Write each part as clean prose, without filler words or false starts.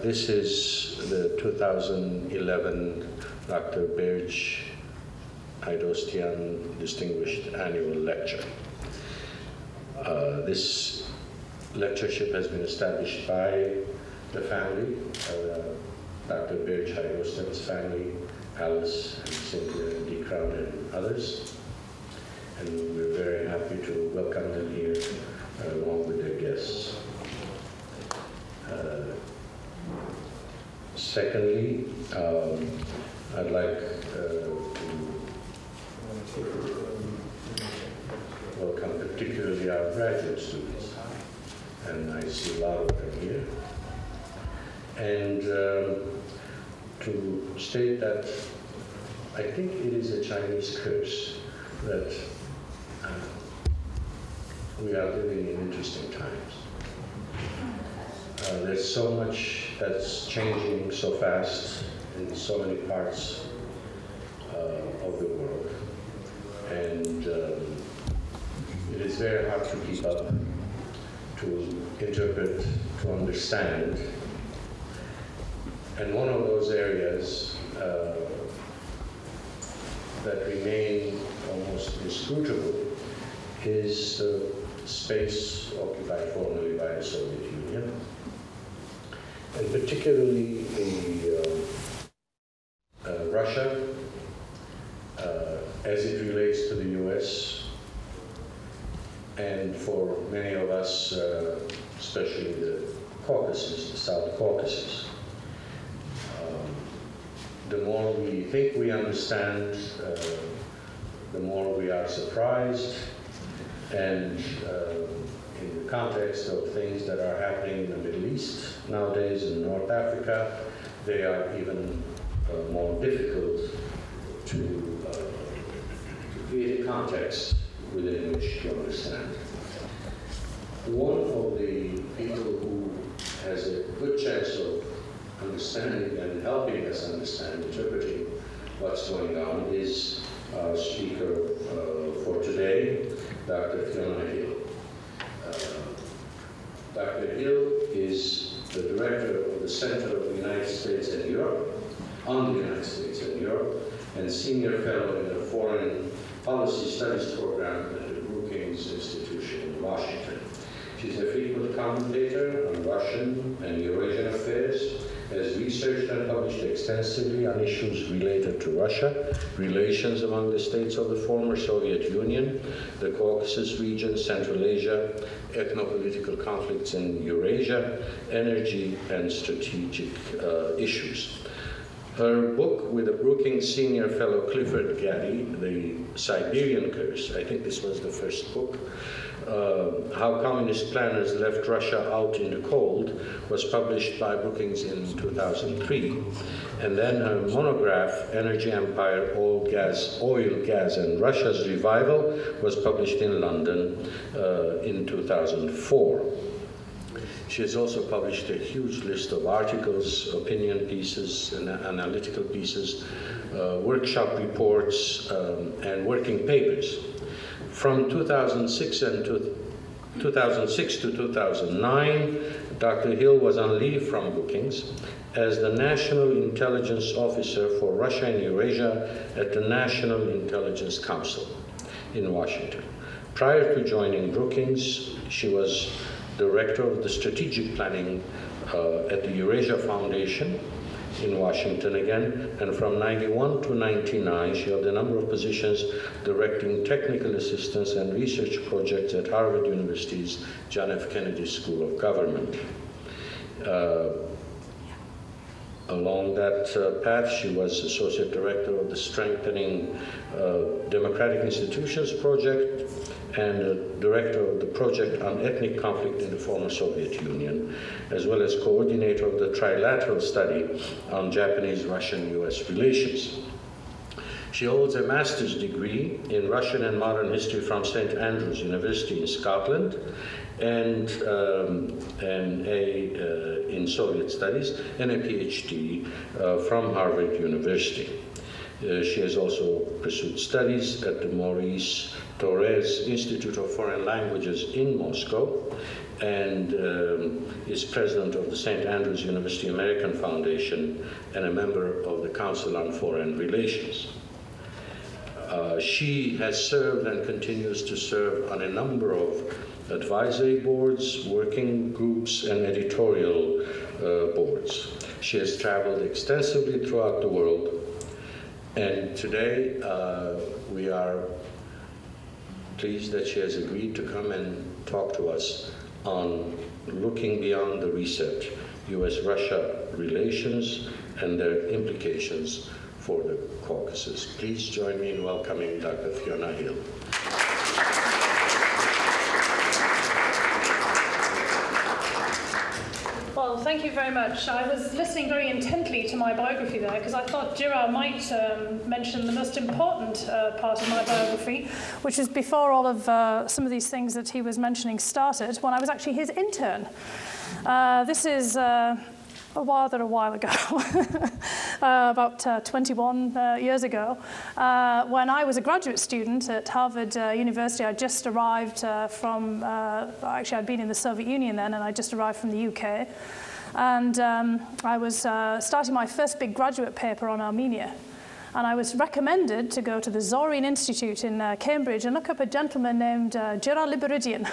This is the 2011 Dr. Berj Haidostian Distinguished Annual Lecture. This lectureship has been established by the family, Dr. Berj Haidostian's family, Alice and Cynthia and D. Crown and others. And we're very happy to welcome them here along with their guests. Secondly, I'd like to welcome particularly our graduate students, and I see a lot of them here. And to state that I think it is a Chinese curse that we are living in interesting times. There's so much that's changing so fast in so many parts of the world. And it is very hard to keep up, to interpret, to understand. And one of those areas that remain almost inscrutable is the space occupied formerly by the Soviet Union, and particularly Russia, as it relates to the US, and for many of us, especially the Caucasus, the South Caucasus. The more we think we understand, the more we are surprised, and in the context of things that are happening in the Middle East nowadays, in North Africa, they are even more difficult to create a context within which to understand. One of the people who has a good chance of understanding and helping us understand, interpreting what's going on is our speaker for today, Dr. Fiona Hill. Dr. Hill is the director of the Center of the United States and Europe, on the United States and Europe, and senior fellow in the Foreign Policy Studies program at the Brookings Institution in Washington. She's a frequent commentator on Russian and Eurasian affairs, has researched and published extensively on issues related to Russia, relations among the states of the former Soviet Union, the Caucasus region, Central Asia, ethno-political conflicts in Eurasia, energy and strategic issues. Her book with the Brookings Senior Fellow Clifford Gaddy, The Siberian Curse, I think this was the first book, How Communist Planners Left Russia Out in the Cold, was published by Brookings in 2003. And then her monograph, Energy Empire, Oil, Gas, and Russia's Revival, was published in London in 2004. She has also published a huge list of articles, opinion pieces, and analytical pieces, workshop reports, and working papers. From 2006 to 2009, Dr. Hill was on leave from Brookings as the National Intelligence Officer for Russia and Eurasia at the National Intelligence Council in Washington. Prior to joining Brookings, she was Director of the Strategic Planning at the Eurasia Foundation in Washington again, and from 91 to 99, she held a number of positions directing technical assistance and research projects at Harvard University's John F. Kennedy School of Government. Along that path, she was Associate Director of the Strengthening Democratic Institutions Project and Director of the Project on Ethnic Conflict in the former Soviet Union, as well as coordinator of the Trilateral Study on Japanese-Russian-US relations. She holds a master's degree in Russian and modern history from St. Andrews University in Scotland, and an A in Soviet Studies, and a PhD from Harvard University. She has also pursued studies at the Maurice Thorez Institute of Foreign Languages in Moscow, and is president of the St. Andrews University American Foundation and a member of the Council on Foreign Relations. She has served and continues to serve on a number of advisory boards, working groups, and editorial boards. She has traveled extensively throughout the world, and today we are pleased that she has agreed to come and talk to us on looking beyond the reset, US-Russia relations and their implications for the Caucasus. Please join me in welcoming Dr. Fiona Hill. Well, thank you very much. I was listening very intently to my biography there because I thought Gerard might mention the most important part of my biography, which is before all of some of these things that he was mentioning started, when I was actually his intern. This is a while ago, about 21 years ago, when I was a graduate student at Harvard University. I just arrived from, actually I'd been in the Soviet Union then, and I just arrived from the UK. And I was starting my first big graduate paper on Armenia. And I was recommended to go to the Zorin Institute in Cambridge and look up a gentleman named Gerard Liberidian,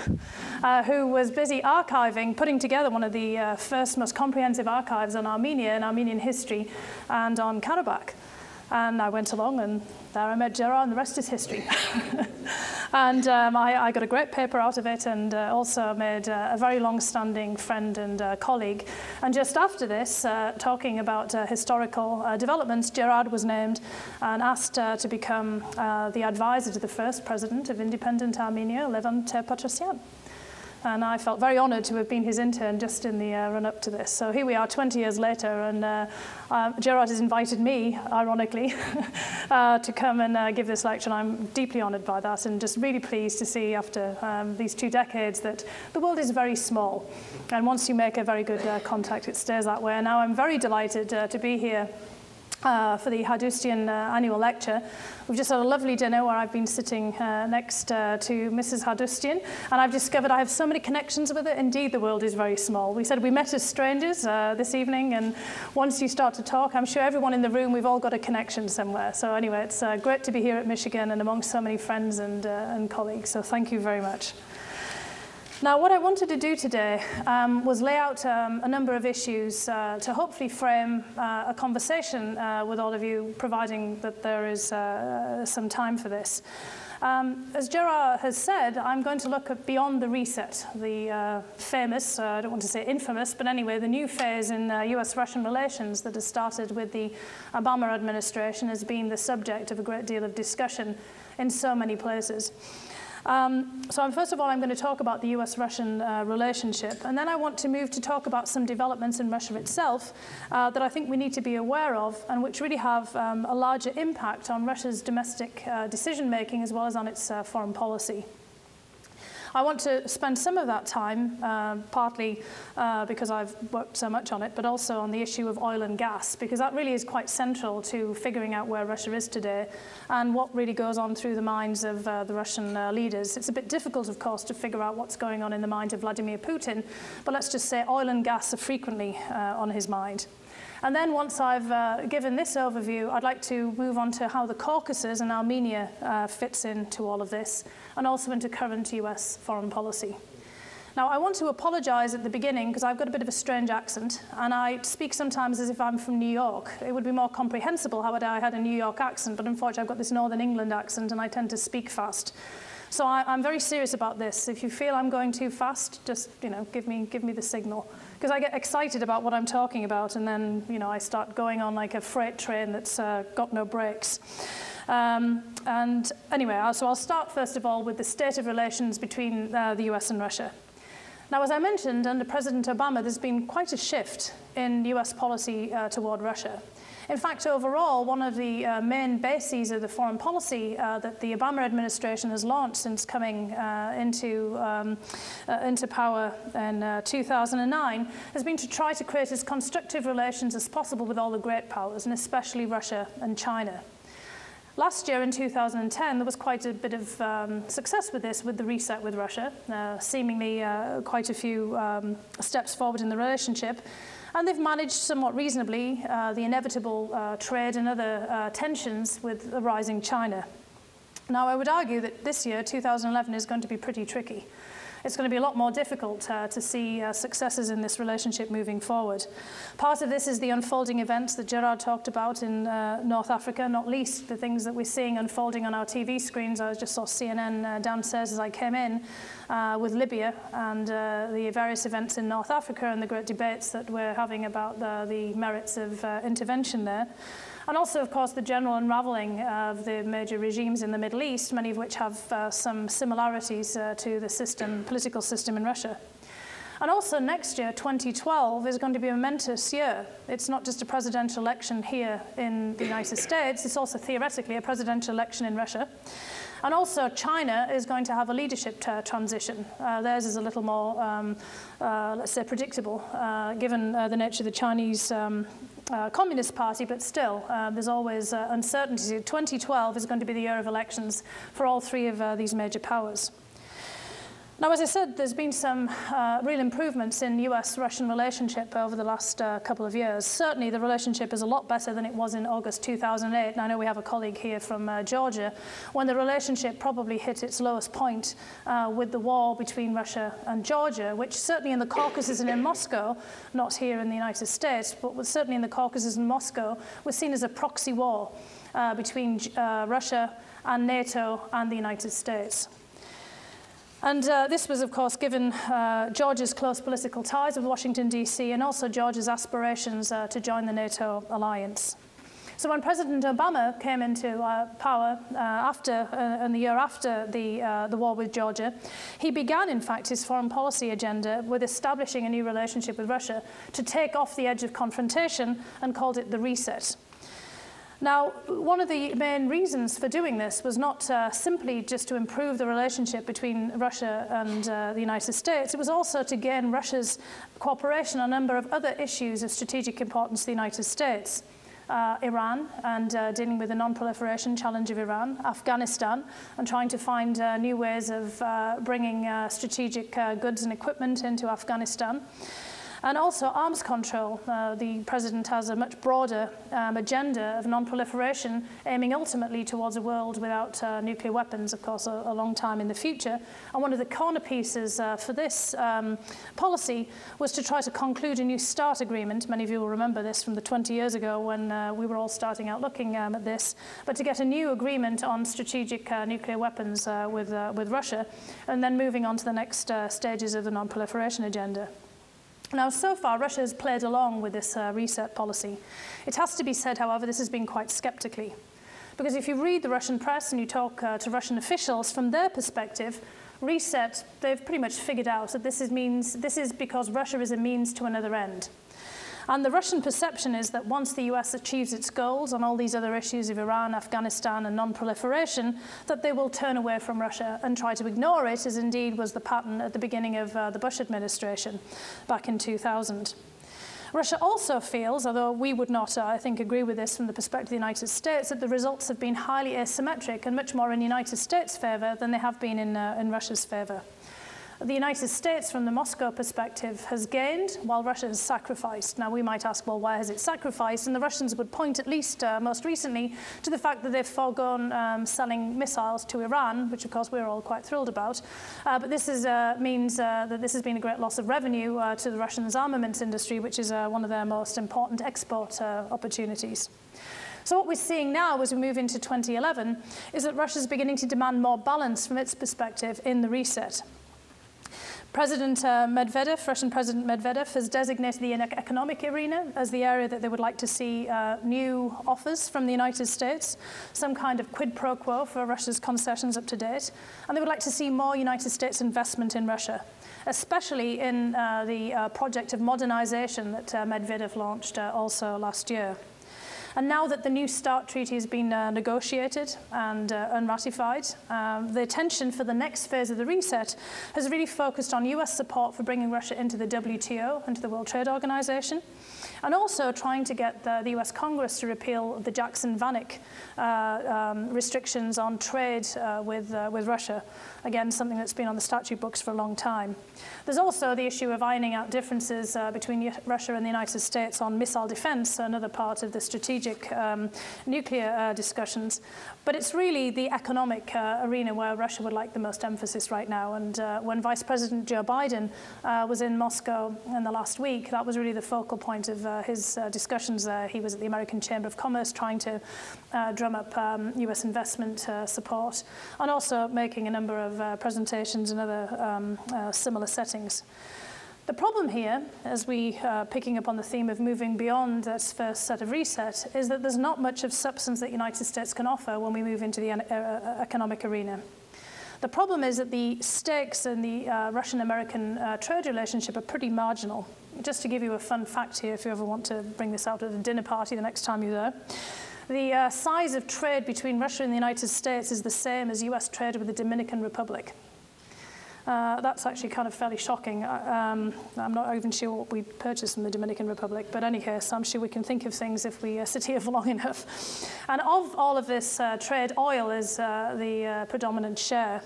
who was busy archiving, putting together one of the first, most comprehensive archives on Armenia and Armenian history and on Karabakh. And I went along, and there I met Gerard, and the rest is history. And I got a great paper out of it, and also made a very long-standing friend and colleague. And just after this, talking about historical developments, Gerard was named and asked to become the advisor to the first president of independent Armenia, Levon Ter-Petrosyan. And I felt very honored to have been his intern just in the run-up to this. So here we are 20 years later, and Gerard has invited me, ironically, to come and give this lecture, and I'm deeply honored by that, and just really pleased to see after these 2 decades that the world is very small. And once you make a very good contact, it stays that way. And now I'm very delighted to be here for the Haidostian annual lecture. We've just had a lovely dinner where I've been sitting next to Mrs. Haidostian, and I've discovered I have so many connections with it. Indeed, the world is very small. We said we met as strangers this evening, and once you start to talk, I'm sure everyone in the room, we've all got a connection somewhere. So anyway, it's great to be here at Michigan and amongst so many friends and colleagues. So thank you very much. Now, what I wanted to do today was lay out a number of issues to hopefully frame a conversation with all of you, providing that there is some time for this. As Gerard has said, I'm going to look at beyond the reset, the famous, I don't want to say infamous, but anyway, the new phase in US-Russian relations that has started with the Obama administration has been the subject of a great deal of discussion in so many places. So first of all, I'm going to talk about the US-Russian relationship, and then I want to move to talk about some developments in Russia itself that I think we need to be aware of, and which really have a larger impact on Russia's domestic decision-making as well as on its foreign policy. I want to spend some of that time, partly because I've worked so much on it, but also on the issue of oil and gas, because that really is quite central to figuring out where Russia is today and what really goes on through the minds of the Russian leaders. It's a bit difficult, of course, to figure out what's going on in the mind of Vladimir Putin, but let's just say oil and gas are frequently on his mind. And then once I've given this overview, I'd like to move on to how the Caucasus and Armenia fits into all of this, and also into current US foreign policy. Now, I want to apologize at the beginning because I've got a bit of a strange accent, and I speak sometimes as if I'm from New York. It would be more comprehensible how I had a New York accent, but unfortunately I've got this Northern England accent, and I tend to speak fast. So I'm very serious about this. If you feel I'm going too fast, just give me the signal. Because I get excited about what I'm talking about, and then I start going on like a freight train that's got no brakes. And anyway, so I'll start first of all with the state of relations between the US and Russia. Now, as I mentioned, under President Obama, there's been quite a shift in US policy toward Russia. In fact, overall, one of the main bases of the foreign policy that the Obama administration has launched since coming into power in 2009 has been to try to create as constructive relations as possible with all the great powers, and especially Russia and China. Last year, in 2010, there was quite a bit of success with this, with the reset with Russia, seemingly quite a few steps forward in the relationship. And they've managed somewhat reasonably the inevitable trade and other tensions with the rising China. Now, I would argue that this year, 2011, is going to be pretty tricky. It's going to be a lot more difficult to see successes in this relationship moving forward. Part of this is the unfolding events that Gerard talked about in North Africa, not least the things that we're seeing unfolding on our TV screens. I just saw CNN downstairs as I came in with Libya and the various events in North Africa and the great debates that we're having about the merits of intervention there. And also, of course, the general unraveling of the major regimes in the Middle East, many of which have some similarities to the political system in Russia. And also next year, 2012, is going to be a momentous year. It's not just a presidential election here in the United States, it's also theoretically a presidential election in Russia. And also China is going to have a leadership transition. Theirs is a little more, let's say, predictable, given the nature of the Chinese Communist Party, but still, there's always uncertainty. 2012 is going to be the year of elections for all three of these major powers. Now, as I said, there's been some real improvements in US-Russian relationship over the last couple of years. Certainly, the relationship is a lot better than it was in August 2008. And I know we have a colleague here from Georgia, when the relationship probably hit its lowest point with the war between Russia and Georgia, which certainly in the Caucasus and in Moscow, not here in the United States, but was certainly in the Caucasus and Moscow, was seen as a proxy war between Russia and NATO and the United States. And this was, of course, given Georgia's close political ties with Washington, D.C., and also Georgia's aspirations to join the NATO alliance. So when President Obama came into power in the year after the war with Georgia, he began, in fact, his foreign policy agenda with establishing a new relationship with Russia to take off the edge of confrontation and called it the reset. Now, one of the main reasons for doing this was not simply just to improve the relationship between Russia and the United States. It was also to gain Russia's cooperation on a number of other issues of strategic importance to the United States. Iran and dealing with the non-proliferation challenge of Iran, Afghanistan, and trying to find new ways of bringing strategic goods and equipment into Afghanistan. And also arms control. The president has a much broader agenda of non-proliferation, aiming ultimately towards a world without nuclear weapons, of course, a long time in the future. And one of the corner pieces for this policy was to try to conclude a new START agreement. Many of you will remember this from the 20 years ago when we were all starting out looking at this, but to get a new agreement on strategic nuclear weapons with Russia, and then moving on to the next stages of the non-proliferation agenda. Now, so far, Russia has played along with this reset policy. It has to be said, however, this has been quite skeptically. Because if you read the Russian press and you talk to Russian officials, from their perspective, reset, they've pretty much figured out that this is because Russia is a means to another end. And the Russian perception is that once the US achieves its goals on all these other issues of Iran, Afghanistan, and non-proliferation, that they will turn away from Russia and try to ignore it, as indeed was the pattern at the beginning of the Bush administration back in 2000. Russia also feels, although we would not, I think, agree with this from the perspective of the United States, that the results have been highly asymmetric and much more in the United States' favor than they have been in Russia's favor. The United States, from the Moscow perspective, has gained while Russia has sacrificed. Now, we might ask, well, why has it sacrificed? And the Russians would point, at least most recently, to the fact that they've foregone selling missiles to Iran, which, of course, we're all quite thrilled about. But this means that this has been a great loss of revenue to the Russians' armaments industry, which is one of their most important export opportunities. So what we're seeing now as we move into 2011 is that Russia is beginning to demand more balance from its perspective in the reset. Russian President Medvedev has designated the economic arena as the area that they would like to see new offers from the United States, some kind of quid pro quo for Russia's concessions up to date, and they would like to see more United States investment in Russia, especially in the project of modernization that Medvedev launched also last year. And now that the New START treaty has been negotiated and unratified, the attention for the next phase of the reset has really focused on US support for bringing Russia into the WTO, into the World Trade Organization, and also trying to get the US Congress to repeal the Jackson-Vanik restrictions on trade with Russia. Again, something that's been on the statute books for a long time. There's also the issue of ironing out differences between Russia and the United States on missile defense, another part of the strategic nuclear discussions. But it's really the economic arena where Russia would like the most emphasis right now. And when Vice President Joe Biden was in Moscow in the last week, that was really the focal point of his discussions there. He was at the American Chamber of Commerce trying to drum up US investment support, and also making a number of presentations in other similar settings. The problem here, as we picking up on the theme of moving beyond this first set of reset, is that there's not much of substance that the United States can offer when we move into the economic arena. The problem is that the stakes in the Russian-American trade relationship are pretty marginal. Just to give you a fun fact here, if you ever want to bring this out at a dinner party the next time you're there, the size of trade between Russia and the United States is the same as US trade with the Dominican Republic. That's actually kind of fairly shocking. I'm not even sure what we purchase from the Dominican Republic, but in any case, I'm sure we can think of things if we sit here for long enough. And of all of this trade, oil is the predominant share.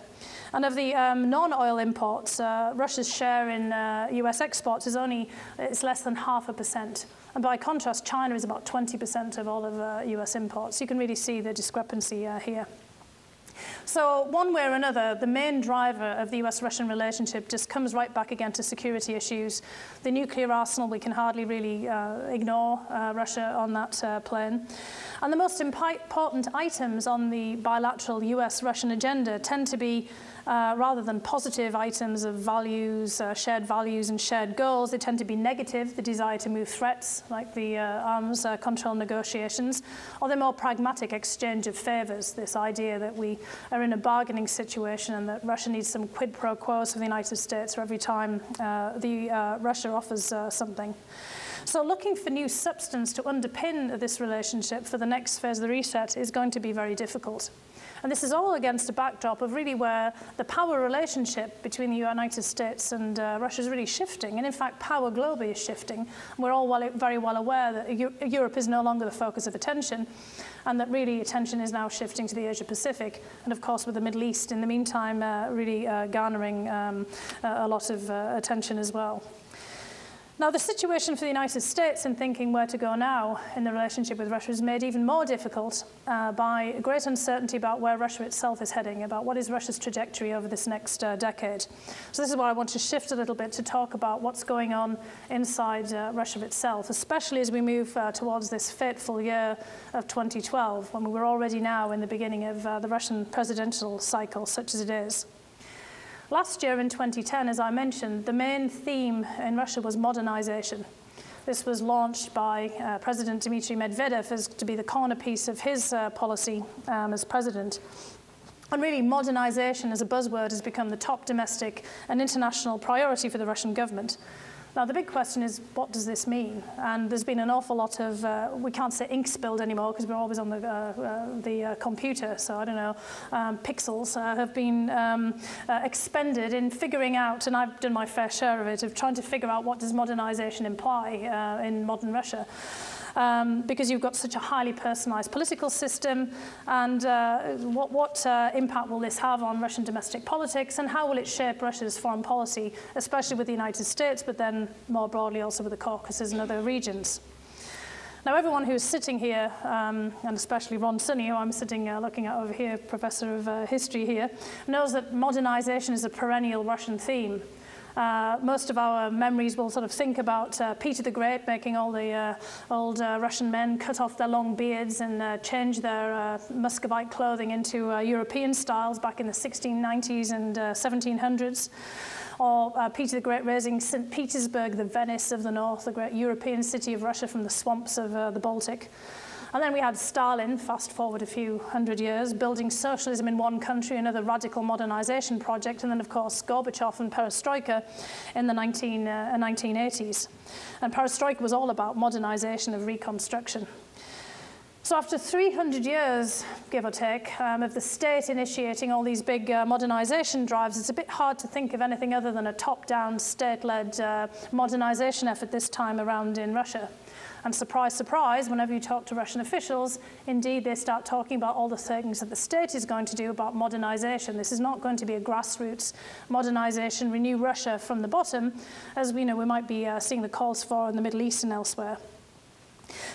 And of the non-oil imports, Russia's share in US exports is it's less than 0.5%. And by contrast, China is about 20% of all of US imports. You can really see the discrepancy here. So one way or another, the main driver of the US-Russian relationship just comes right back again to security issues. The nuclear arsenal, we can hardly really ignore Russia on that plane. And the most important items on the bilateral US-Russian agenda tend to be, rather than positive items of values and shared goals, they tend to be negative, the desire to move threats, like the arms control negotiations, or the more pragmatic exchange of favors, this idea that we are in a bargaining situation and that Russia needs some quid pro quos for the United States for every time Russia offers something. So looking for new substance to underpin this relationship for the next phase of the reset is going to be very difficult. And this is all against a backdrop of really where the power relationship between the United States and Russia is really shifting. And in fact, power globally is shifting. And we're all very well aware that Europe is no longer the focus of attention, and that really attention is now shifting to the Asia-Pacific. And of course, with the Middle East in the meantime, really garnering a lot of attention as well. Now, the situation for the United States in thinking where to go now in the relationship with Russia is made even more difficult by great uncertainty about where Russia itself is heading, about what is Russia's trajectory over this next decade. So this is where I want to shift a little bit to talk about what's going on inside Russia itself, especially as we move towards this fateful year of 2012, when we're already now in the beginning of the Russian presidential cycle, such as it is. Last year in 2010, as I mentioned, the main theme in Russia was modernization. This was launched by President Dmitry Medvedev as to be the cornerpiece of his policy as president. And really, modernization as a buzzword has become the top domestic and international priority for the Russian government. Now, the big question is, what does this mean? And there's been an awful lot of, we can't say ink spilled anymore because we're always on the computer, so I don't know, pixels have been expended in figuring out, and I've done my fair share of it, of trying to figure out what does modernization imply in modern Russia. Because you've got such a highly personalized political system, and what impact will this have on Russian domestic politics, and how will it shape Russia's foreign policy, especially with the United States, but then more broadly also with the Caucasus and other regions. Now, everyone who's sitting here, and especially Ron Sunny, who I'm sitting looking at over here, professor of history here, knows that modernization is a perennial Russian theme. Most of our memories will sort of think about Peter the Great making all the old Russian men cut off their long beards and change their Muscovite clothing into European styles back in the 1690s and 1700s. Or Peter the Great raising St. Petersburg, the Venice of the North, the great European city of Russia from the swamps of the Baltic. And then we had Stalin, fast forward a few hundred years, building socialism in one country, another radical modernization project, and then, of course, Gorbachev and Perestroika in the 1980s. And Perestroika was all about modernization of reconstruction. So after 300 years, give or take, of the state initiating all these big modernization drives, it's a bit hard to think of anything other than a top-down, state-led modernization effort this time around in Russia. And surprise, surprise, whenever you talk to Russian officials, indeed they start talking about all the things that the state is going to do about modernization. This is not going to be a grassroots modernization, renew Russia from the bottom, as we know we might be seeing the calls for in the Middle East and elsewhere.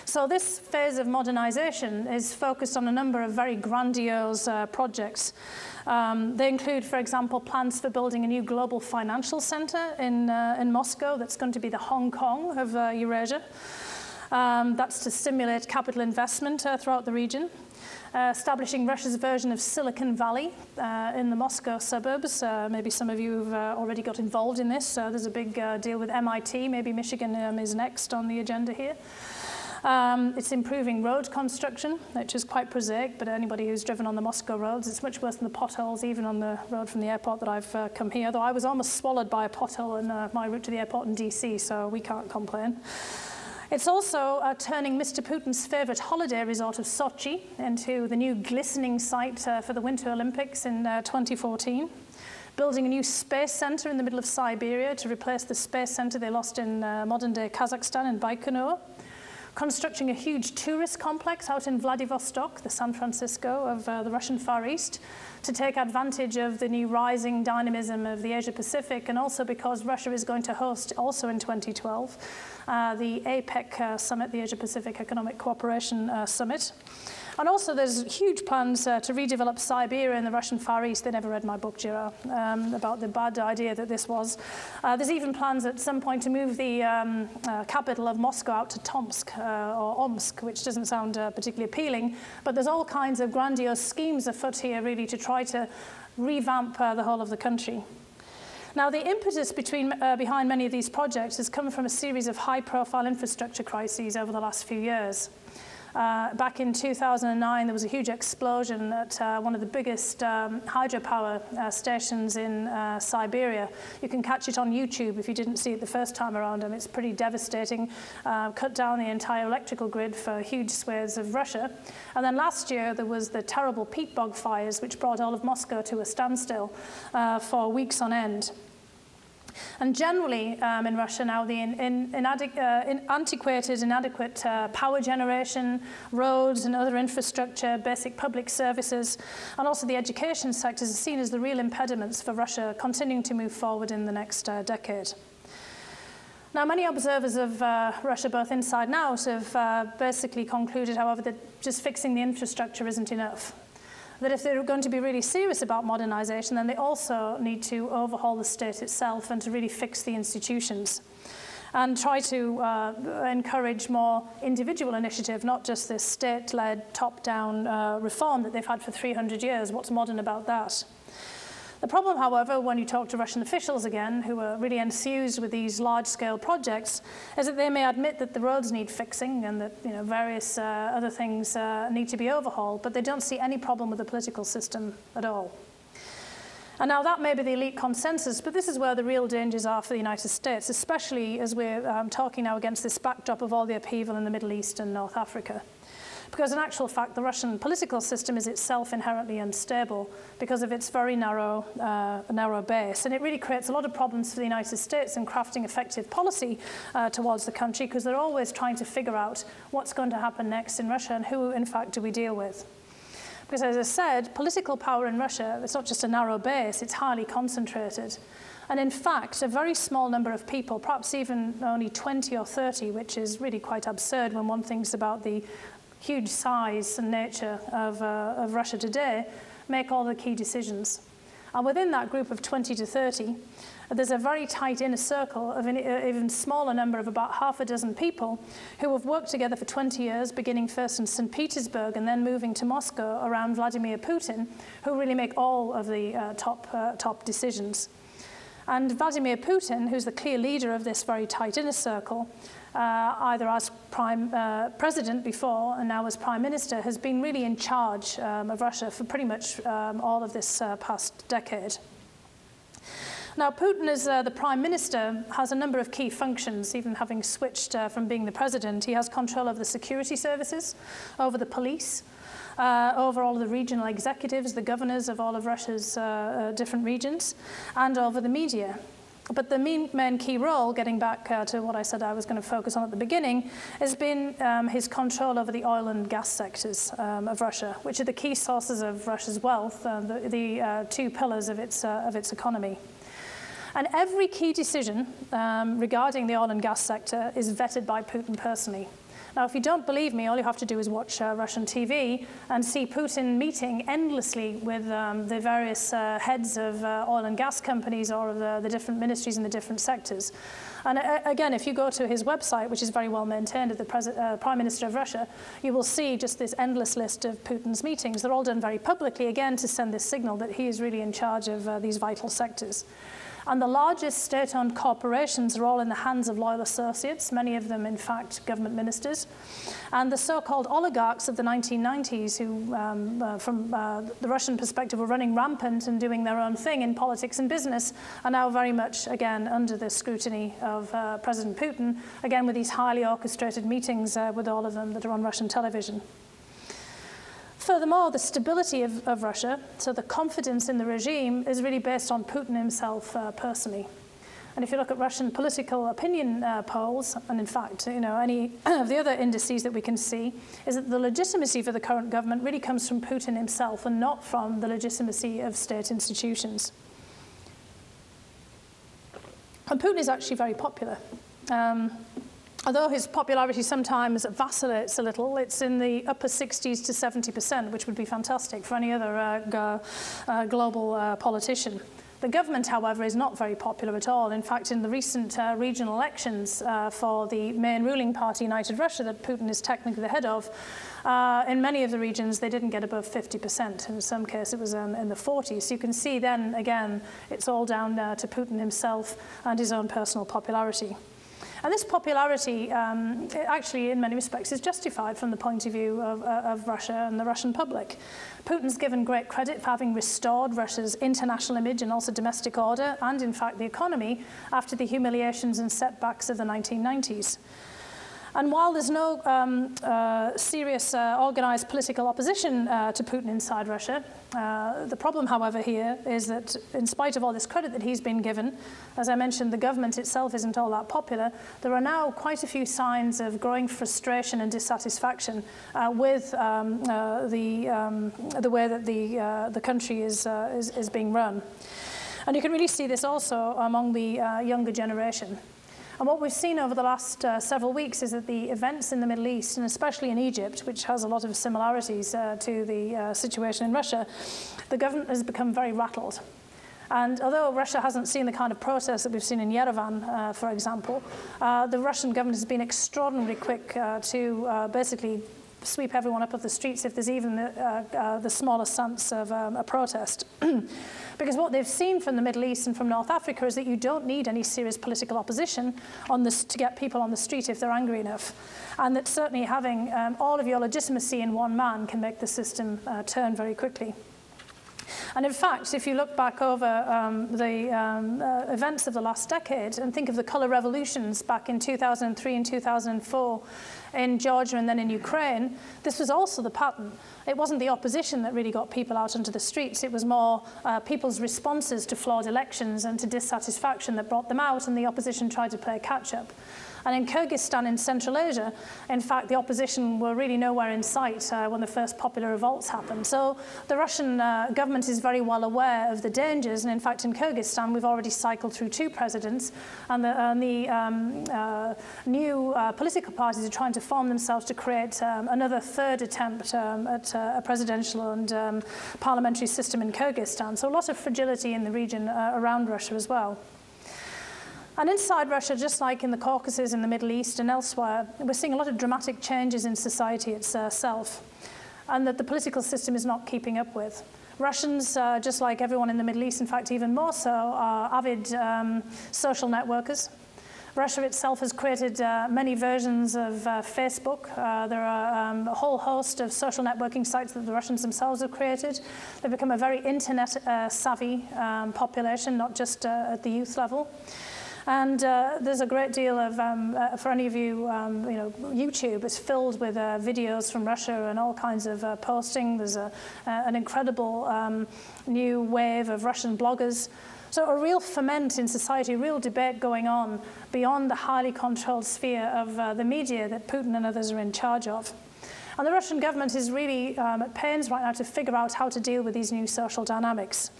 So this phase of modernization is focused on a number of very grandiose projects. They include, for example, plans for building a new global financial center in Moscow that's going to be the Hong Kong of Eurasia. That's to stimulate capital investment throughout the region. Establishing Russia's version of Silicon Valley in the Moscow suburbs. Maybe some of you have already got involved in this. There's a big deal with MIT. Maybe Michigan is next on the agenda here. It's improving road construction, which is quite prosaic, but anybody who's driven on the Moscow roads, it's much worse than the potholes, even on the road from the airport that I've come here, though I was almost swallowed by a pothole on my route to the airport in DC, so we can't complain. It's also turning Mr. Putin's favorite holiday resort of Sochi into the new glistening site for the Winter Olympics in 2014. Building a new space center in the middle of Siberia to replace the space center they lost in modern-day Kazakhstan in Baikonur. Constructing a huge tourist complex out in Vladivostok, the San Francisco of the Russian Far East, to take advantage of the new rising dynamism of the Asia-Pacific, and also because Russia is going to host, also in 2012, the APEC summit, the Asia-Pacific Economic Cooperation Summit. And also there's huge plans to redevelop Siberia and the Russian Far East. They never read my book, Gerard, about the bad idea that this was. There's even plans at some point to move the capital of Moscow out to Tomsk or Omsk, which doesn't sound particularly appealing. But there's all kinds of grandiose schemes afoot here, really, to try to revamp the whole of the country. Now, the impetus behind many of these projects has come from a series of high-profile infrastructure crises over the last few years. Back in 2009, there was a huge explosion at one of the biggest hydropower stations in Siberia. You can catch it on YouTube if you didn't see it the first time around, and it's pretty devastating. Cut down the entire electrical grid for huge swathes of Russia. And then last year, there was the terrible peat bog fires, which brought all of Moscow to a standstill for weeks on end. And generally in Russia now, the antiquated, inadequate power generation, roads and other infrastructure, basic public services, and also the education sectors are seen as the real impediments for Russia continuing to move forward in the next decade. Now, many observers of Russia, both inside and out, have basically concluded, however, that just fixing the infrastructure isn't enough. That if they're going to be really serious about modernization, then they also need to overhaul the state itself and to really fix the institutions and try to encourage more individual initiative, not just this state-led, top-down reform that they've had for 300 years. What's modern about that? The problem, however, when you talk to Russian officials again, who are really enthused with these large-scale projects, is that they may admit that the roads need fixing and that various other things need to be overhauled, but they don't see any problem with the political system at all. And now that may be the elite consensus, but this is where the real dangers are for the United States, especially as we're talking now against this backdrop of all the upheaval in the Middle East and North Africa. Because in actual fact, the Russian political system is itself inherently unstable because of its very narrow base. And it really creates a lot of problems for the United States in crafting effective policy towards the country, because they're always trying to figure out what's going to happen next in Russia and who, in fact, do we deal with. Because as I said, political power in Russia, it's not just a narrow base, it's highly concentrated. And in fact, a very small number of people, perhaps even only 20 or 30, which is really quite absurd when one thinks about the huge size and nature of Russia today, make all the key decisions. And within that group of 20 to 30, there's a very tight inner circle of an even smaller number of about half a dozen people who have worked together for 20 years, beginning first in St. Petersburg and then moving to Moscow around Vladimir Putin, who really make all of the top decisions. And Vladimir Putin, who's the clear leader of this very tight inner circle, either as president before and now as prime minister, has been really in charge of Russia for pretty much all of this past decade. Now, Putin, as the Prime Minister, has a number of key functions, even having switched from being the President. He has control over the security services, over the police, over all of the regional executives, the governors of all of Russia's different regions, and over the media. But the main key role, getting back to what I said I was going to focus on at the beginning, has been his control over the oil and gas sectors of Russia, which are the key sources of Russia's wealth, the two pillars of its economy. And every key decision regarding the oil and gas sector is vetted by Putin personally. Now, if you don't believe me, all you have to do is watch Russian TV and see Putin meeting endlessly with the various heads of oil and gas companies or of the different ministries in the different sectors. And again, if you go to his website, which is very well maintained at the Prime Minister of Russia, you will see just this endless list of Putin's meetings. They're all done very publicly, again, to send this signal that he is really in charge of these vital sectors. And the largest state-owned corporations are all in the hands of loyal associates, many of them, in fact, government ministers. And the so-called oligarchs of the 1990s who, from the Russian perspective, were running rampant and doing their own thing in politics and business, are now very much, again, under the scrutiny of President Putin, again, with these highly orchestrated meetings with all of them that are on Russian television. Furthermore, the stability of Russia, so the confidence in the regime, is really based on Putin himself personally. And if you look at Russian political opinion polls, and in fact, any of the other indices that we can see, is that the legitimacy for the current government really comes from Putin himself and not from the legitimacy of state institutions. And Putin is actually very popular. Although his popularity sometimes vacillates a little, it's in the upper 60s to 70%, which would be fantastic for any other global politician. The government, however, is not very popular at all. In fact, in the recent regional elections for the main ruling party, United Russia, that Putin is technically the head of, in many of the regions, they didn't get above 50%. In some cases, it was in the 40s. So you can see then, again, it's all down to Putin himself and his own personal popularity. And this popularity, actually, in many respects, is justified from the point of view of Russia and the Russian public. Putin's given great credit for having restored Russia's international image and also domestic order, and in fact the economy, after the humiliations and setbacks of the 1990s. And while there's no serious organized political opposition to Putin inside Russia, the problem, however, here is that in spite of all this credit that he's been given, as I mentioned, the government itself isn't all that popular. There are now quite a few signs of growing frustration and dissatisfaction with the way that the country is being run. And you can really see this also among the younger generation. And what we've seen over the last several weeks is that the events in the Middle East, and especially in Egypt, which has a lot of similarities to the situation in Russia, the government has become very rattled. And although Russia hasn't seen the kind of protests that we've seen in Yerevan, for example, the Russian government has been extraordinarily quick to basically sweep everyone up off the streets if there's even the smallest sense of a protest. Because what they've seen from the Middle East and from North Africa is that you don't need any serious political opposition on this to get people on the street if they're angry enough. And that certainly having all of your legitimacy in one man can make the system turn very quickly. And in fact, if you look back over the events of the last decade and think of the colour revolutions back in 2003 and 2004 in Georgia and then in Ukraine, this was also the pattern. It wasn't the opposition that really got people out onto the streets. It was more people's responses to flawed elections and to dissatisfaction that brought them out, and the opposition tried to play catch-up. And in Kyrgyzstan in Central Asia, in fact, the opposition were really nowhere in sight when the first popular revolts happened. So the Russian government is very well aware of the dangers. And in fact, in Kyrgyzstan, we've already cycled through 2 presidents. And the new political parties are trying to form themselves to create another 3rd attempt at a presidential and parliamentary system in Kyrgyzstan. So a lot of fragility in the region around Russia as well. And inside Russia, just like in the Caucasus, in the Middle East and elsewhere, we're seeing a lot of dramatic changes in society itself, and that the political system is not keeping up with. Russians, just like everyone in the Middle East, in fact even more so, are avid social networkers. Russia itself has created many versions of Facebook. There are a whole host of social networking sites that the Russians themselves have created. They've become a very internet-savvy population, not just at the youth level. And there's a great deal of, for any of you, YouTube is filled with videos from Russia and all kinds of posting. There's an incredible new wave of Russian bloggers. So a real ferment in society, a real debate going on beyond the highly controlled sphere of the media that Putin and others are in charge of. And the Russian government is really at pains right now to figure out how to deal with these new social dynamics.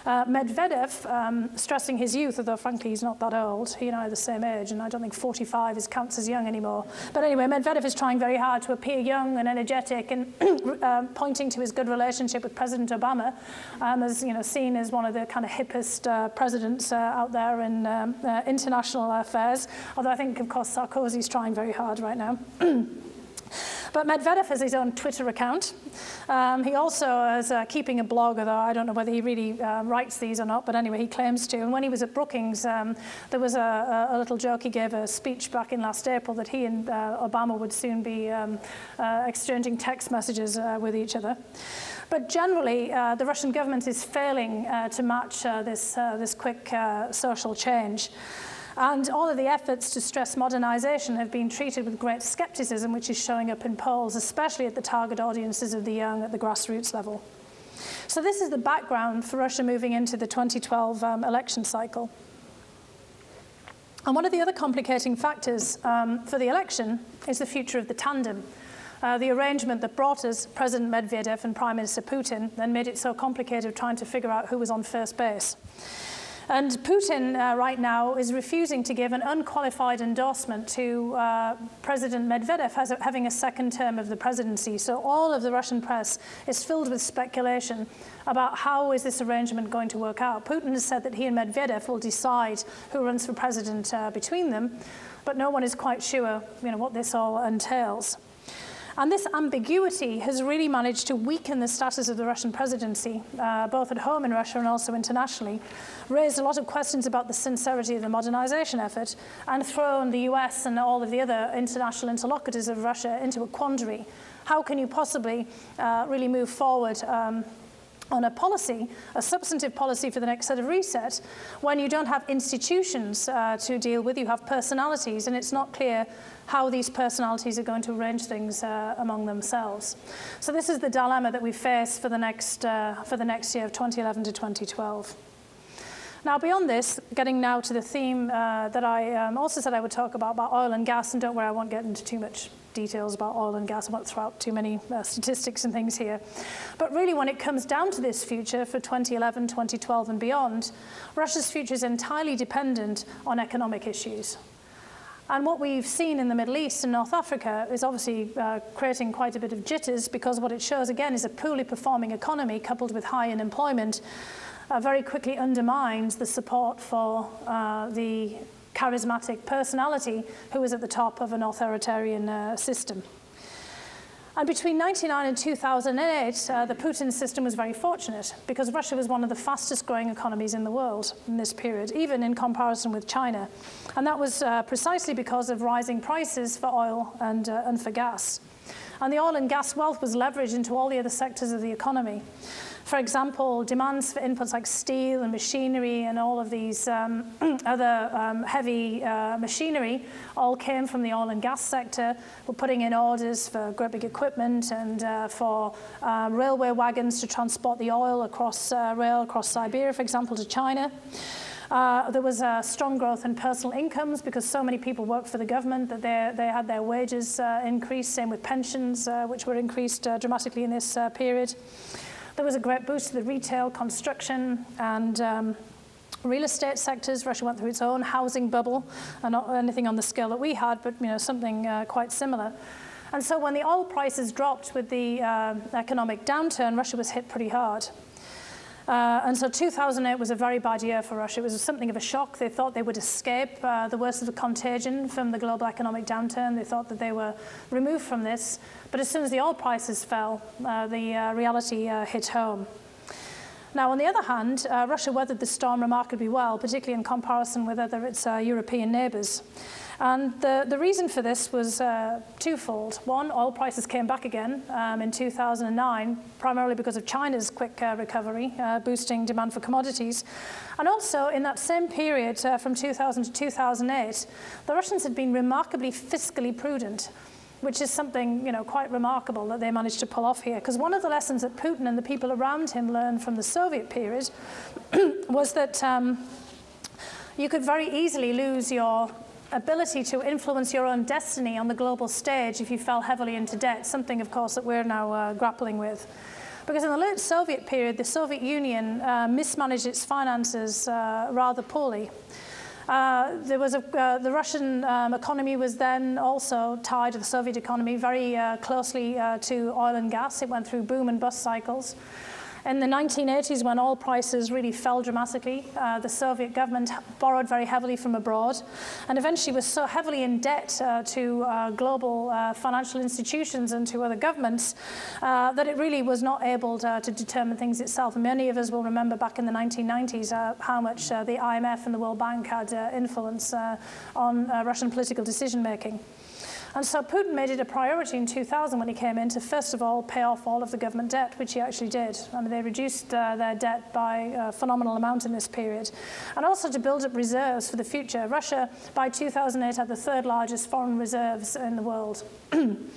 Medvedev, stressing his youth, although frankly he's not that old, he and I are the same age, and I don't think 45 counts as young anymore. But anyway, Medvedev is trying very hard to appear young and energetic, and pointing to his good relationship with President Obama, as seen as one of the kind of hippest presidents out there in international affairs. Although I think, of course, Sarkozy is trying very hard right now. But Medvedev has his own Twitter account. He also is keeping a blog, although I don't know whether he really writes these or not, but anyway, he claims to. And when he was at Brookings, there was a little joke. He gave a speech back in last April that he and Obama would soon be exchanging text messages with each other. But generally, the Russian government is failing to match this quick social change. And all of the efforts to stress modernization have been treated with great skepticism, which is showing up in polls, especially at the target audiences of the young at the grassroots level. So this is the background for Russia moving into the 2012 election cycle. And one of the other complicating factors for the election is the future of the tandem. The arrangement that brought us President Medvedev and Prime Minister Putin then made it so complicated trying to figure out who was on first base. And Putin right now is refusing to give an unqualified endorsement to President Medvedev having a second term of the presidency. So all of the Russian press is filled with speculation about how is this arrangement going to work out. Putin has said that he and Medvedev will decide who runs for president between them, but no one is quite sure what this all entails. And this ambiguity has really managed to weaken the status of the Russian presidency, both at home in Russia and also internationally, raised a lot of questions about the sincerity of the modernization effort, and thrown the US and all of the other international interlocutors of Russia into a quandary. How can you possibly really move forward on a policy, a substantive policy for the next set of reset, when you don't have institutions to deal with, you have personalities, and it's not clear how these personalities are going to arrange things among themselves. So this is the dilemma that we face for the next year of 2011 to 2012. Now, beyond this, getting now to the theme that I also said I would talk about oil and gas, and don't worry, I won't get into too much details about oil and gas. I won't throw out too many statistics and things here. But really, when it comes down to this future for 2011, 2012 and beyond, Russia's future is entirely dependent on economic issues. And what we've seen in the Middle East and North Africa is obviously creating quite a bit of jitters, because what it shows, again, is a poorly performing economy coupled with high unemployment very quickly undermines the support for the charismatic personality who is at the top of an authoritarian system. And between 1999 and 2008, the Putin system was very fortunate, because Russia was one of the fastest growing economies in the world in this period, even in comparison with China. And that was precisely because of rising prices for oil and for gas. And the oil and gas wealth was leveraged into all the other sectors of the economy. For example, demands for inputs like steel and machinery and all of these other heavy machinery all came from the oil and gas sector. We're putting in orders for great big equipment and for railway wagons to transport the oil across rail across Siberia, for example, to China. There was a strong growth in personal incomes, because so many people worked for the government that they had their wages increased, same with pensions, which were increased dramatically in this period. There was a great boost to the retail, construction, and real estate sectors. Russia went through its own housing bubble, and not anything on the scale that we had, but something quite similar. And so when the oil prices dropped with the economic downturn, Russia was hit pretty hard. And so 2008 was a very bad year for Russia. It was something of a shock. They thought they would escape the worst of the contagion from the global economic downturn. They thought that they were removed from this. But as soon as the oil prices fell, the reality hit home. Now, on the other hand, Russia weathered the storm remarkably well, particularly in comparison with its European neighbours. And the reason for this was twofold. One, oil prices came back again in 2009, primarily because of China's quick recovery, boosting demand for commodities. And also, in that same period, from 2000 to 2008, the Russians had been remarkably fiscally prudent, which is something, quite remarkable that they managed to pull off here. Because one of the lessons that Putin and the people around him learned from the Soviet period was that you could very easily lose your ability to influence your own destiny on the global stage if you fell heavily into debt, something, of course, that we're now grappling with. Because in the late Soviet period, the Soviet Union mismanaged its finances rather poorly. The Russian economy was then also tied to the Soviet economy very closely to oil and gas. It went through boom and bust cycles. In the 1980s, when oil prices really fell dramatically, the Soviet government borrowed very heavily from abroad and eventually was so heavily in debt to global financial institutions and to other governments that it really was not able to determine things itself. And many of us will remember back in the 1990s how much the IMF and the World Bank had influence on Russian political decision-making. And so Putin made it a priority in 2000 when he came in to, first of all, pay off all of the government debt, which he actually did. I mean, they reduced their debt by a phenomenal amount in this period. And also to build up reserves for the future. Russia, by 2008, had the third largest foreign reserves in the world. And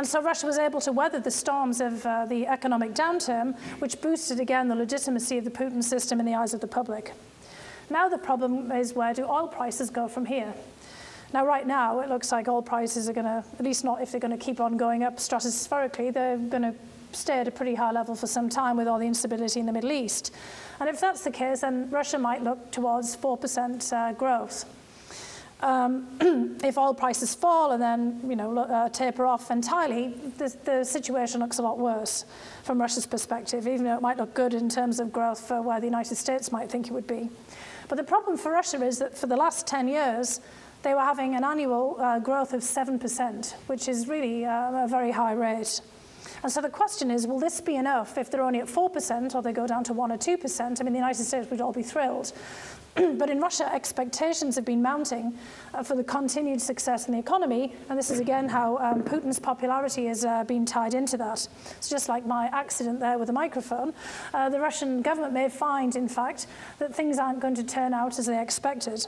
so Russia was able to weather the storms of the economic downturn, which boosted, again, the legitimacy of the Putin system in the eyes of the public. Now the problem is, where do oil prices go from here? Now, right now, it looks like oil prices are going to, at least not if they're going to keep on going up stratospherically, they're going to stay at a pretty high level for some time with all the instability in the Middle East. And if that's the case, then Russia might look towards 4% growth. If oil prices fall and then, taper off entirely, the situation looks a lot worse from Russia's perspective, even though it might look good in terms of growth for where the United States might think it would be. But the problem for Russia is that for the last 10 years, they were having an annual growth of 7%, which is really a very high rate. And so the question is, will this be enough if they're only at 4% or they go down to 1 or 2%? I mean, the United States would all be thrilled. But in Russia, expectations have been mounting for the continued success in the economy. And this is, again, how Putin's popularity has been tied into that. It's just like my accident there with the microphone. The Russian government may find, in fact, that things aren't going to turn out as they expected.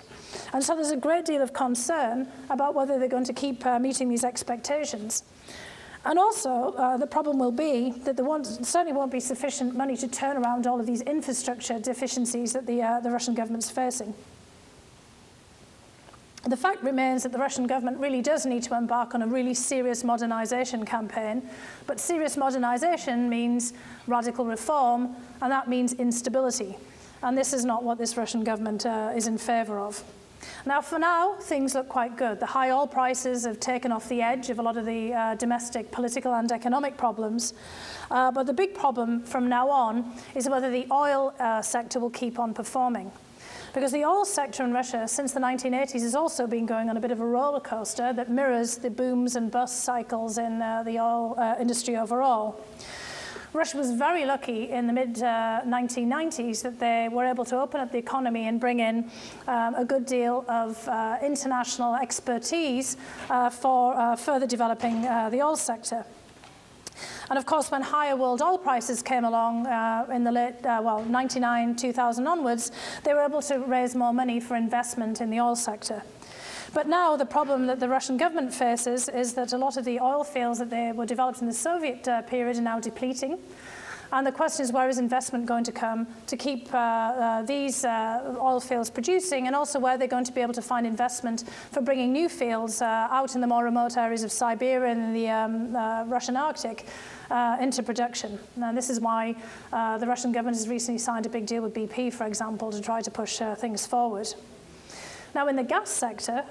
And so there's a great deal of concern about whether they're going to keep meeting these expectations. And also, the problem will be that there certainly won't be sufficient money to turn around all of these infrastructure deficiencies that the Russian government's facing. The fact remains that the Russian government really does need to embark on a really serious modernization campaign, but serious modernization means radical reform, and that means instability. And this is not what this Russian government is in favor of. Now, for now, things look quite good. The high oil prices have taken off the edge of a lot of the domestic political and economic problems. But the big problem from now on is whether the oil sector will keep on performing. Because the oil sector in Russia, since the 1980s, has also been going on a bit of a roller coaster that mirrors the booms and bust cycles in the oil industry overall. Russia was very lucky in the mid-1990s that they were able to open up the economy and bring in a good deal of international expertise for further developing the oil sector. And of course, when higher world oil prices came along in the late, 99, 2000 onwards, they were able to raise more money for investment in the oil sector. But now the problem that the Russian government faces is that a lot of the oil fields that they were developed in the Soviet period are now depleting. And the question is, where is investment going to come to keep these oil fields producing, and also where they're going to be able to find investment for bringing new fields out in the more remote areas of Siberia and the Russian Arctic into production. Now, this is why the Russian government has recently signed a big deal with BP, for example, to try to push things forward. Now, in the gas sector,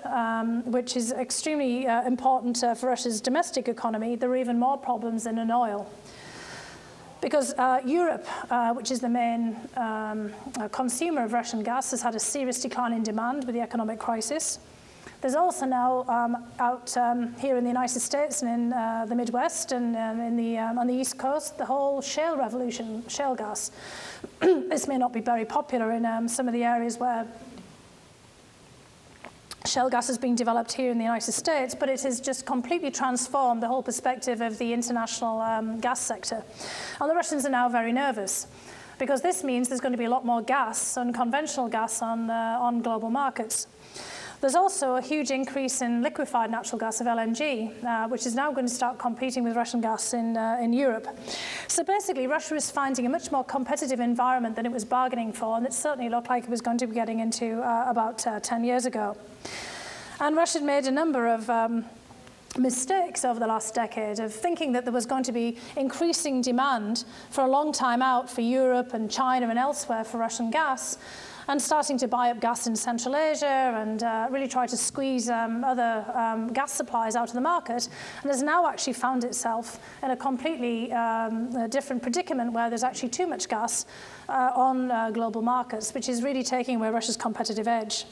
which is extremely important for Russia's domestic economy, there are even more problems than in oil. Because Europe, which is the main consumer of Russian gas, has had a serious decline in demand with the economic crisis. There's also now out here in the United States and in the Midwest and on the East Coast, the whole shale revolution, shale gas. This may not be very popular in some of the areas where shale gas is being developed here in the United States, but it has just completely transformed the whole perspective of the international gas sector. And the Russians are now very nervous, because this means there's going to be a lot more gas, unconventional gas, on global markets. There's also a huge increase in liquefied natural gas of LNG, which is now going to start competing with Russian gas in Europe. So basically, Russia is finding a much more competitive environment than it was bargaining for, and it certainly looked like it was going to be getting into about 10 years ago. And Russia had made a number of mistakes over the last decade of thinking that there was going to be increasing demand for a long time out for Europe and China and elsewhere for Russian gas, and starting to buy up gas in Central Asia and really try to squeeze other gas supplies out of the market, and has now actually found itself in a completely different predicament where there's actually too much gas on global markets, which is really taking away Russia's competitive edge.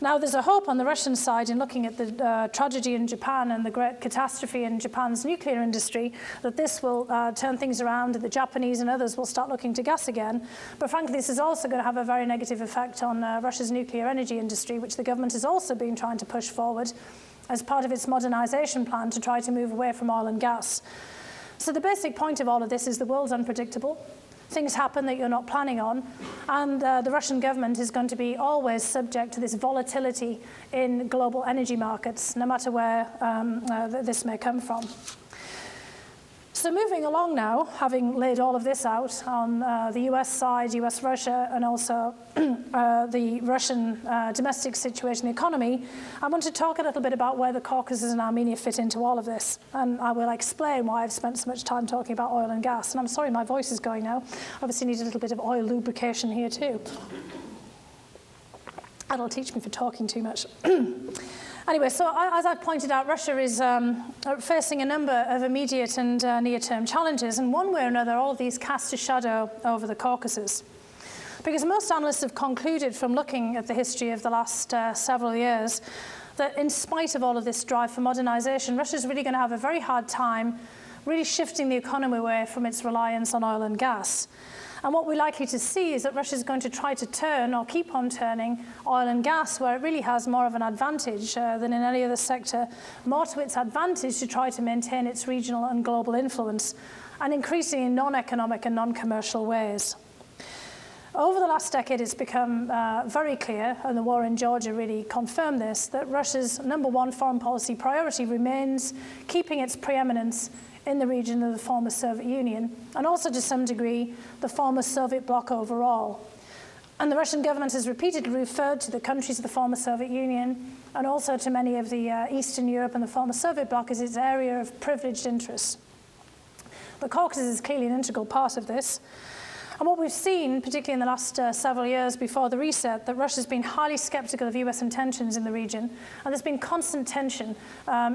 Now, there's a hope on the Russian side in looking at the tragedy in Japan and the great catastrophe in Japan's nuclear industry, that this will turn things around, that the Japanese and others will start looking to gas again. But frankly, this is also going to have a very negative effect on Russia's nuclear energy industry, which the government has also been trying to push forward as part of its modernization plan to try to move away from oil and gas. So the basic point of all of this is the world's unpredictable. Things happen that you're not planning on, and the Russian government is going to be always subject to this volatility in global energy markets, no matter where this may come from. So moving along now, having laid all of this out on the US side, US-Russia, and also the Russian domestic situation, the economy, I want to talk a little bit about where the Caucasus and Armenia fit into all of this. And I will explain why I've spent so much time talking about oil and gas. And I'm sorry my voice is going now. Obviously need a little bit of oil lubrication here too. That'll teach me for talking too much. Anyway, so as I pointed out, Russia is facing a number of immediate and near-term challenges, and one way or another, all of these cast a shadow over the Caucasus. Because most analysts have concluded from looking at the history of the last several years that in spite of all of this drive for modernization, Russia's really going to have a very hard time really shifting the economy away from its reliance on oil and gas. And what we're likely to see is that Russia is going to try to turn or keep on turning oil and gas where it really has more of an advantage than in any other sector, more to its advantage to try to maintain its regional and global influence, and increasingly in non-economic and non-commercial ways. Over the last decade, it's become very clear, and the war in Georgia really confirmed this, that Russia's #1 foreign policy priority remains keeping its preeminence in the region of the former Soviet Union, and also to some degree the former Soviet bloc overall. And the Russian government has repeatedly referred to the countries of the former Soviet Union and also to many of the Eastern Europe and the former Soviet bloc as its area of privileged interests. The Caucasus is clearly an integral part of this. And what we've seen, particularly in the last several years before the reset, that Russia's been highly skeptical of US intentions in the region, and there's been constant tension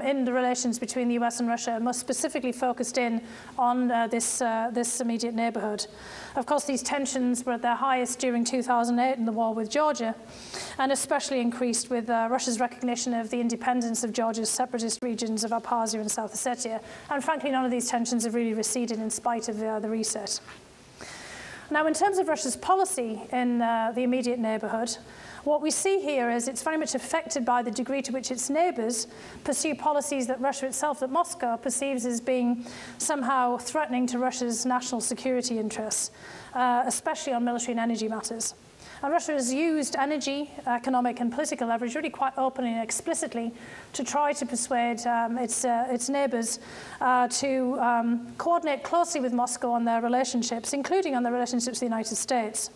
in the relations between the US and Russia, most specifically focused in on this immediate neighborhood. Of course, these tensions were at their highest during 2008 in the war with Georgia, and especially increased with Russia's recognition of the independence of Georgia's separatist regions of Abkhazia and South Ossetia. And frankly, none of these tensions have really receded in spite of the reset. Now, in terms of Russia's policy in the immediate neighborhood, what we see here is it's very much affected by the degree to which its neighbors pursue policies that Russia itself, that Moscow perceives as being somehow threatening to Russia's national security interests, especially on military and energy matters. And Russia has used energy, economic and political leverage really quite openly and explicitly to try to persuade its neighbors to coordinate closely with Moscow on their relationships, including on their relationships with the United States.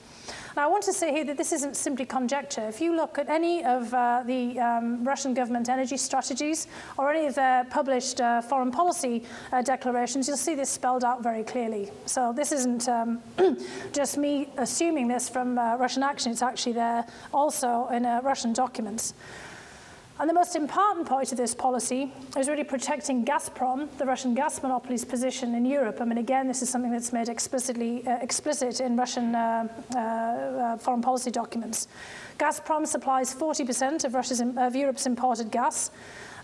Now, I want to say here that this isn't simply conjecture. If you look at any of the Russian government energy strategies or any of their published foreign policy declarations, you'll see this spelled out very clearly. So this isn't just me assuming this from Russian action. It's actually there also in Russian documents. And the most important point of this policy is really protecting Gazprom, the Russian gas monopoly's position in Europe. I mean, again, this is something that's made explicit in Russian foreign policy documents. Gazprom supplies 40% of Europe's imported gas.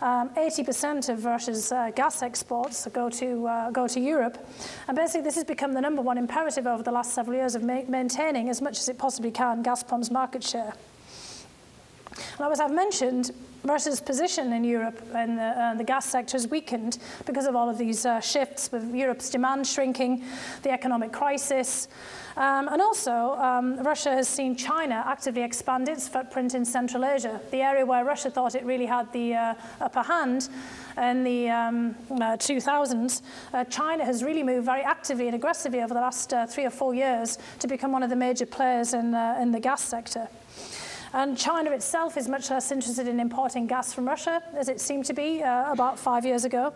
80% of Russia's gas exports go to Europe. And basically, this has become the #1 imperative over the last several years of maintaining, as much as it possibly can, Gazprom's market share. Now, as I've mentioned, Russia's position in Europe and the gas sector has weakened because of all of these shifts, with Europe's demand shrinking, the economic crisis, and also Russia has seen China actively expand its footprint in Central Asia, the area where Russia thought it really had the upper hand in the 2000s. China has really moved very actively and aggressively over the last 3 or 4 years to become one of the major players in the gas sector. And China itself is much less interested in importing gas from Russia, as it seemed to be about 5 years ago.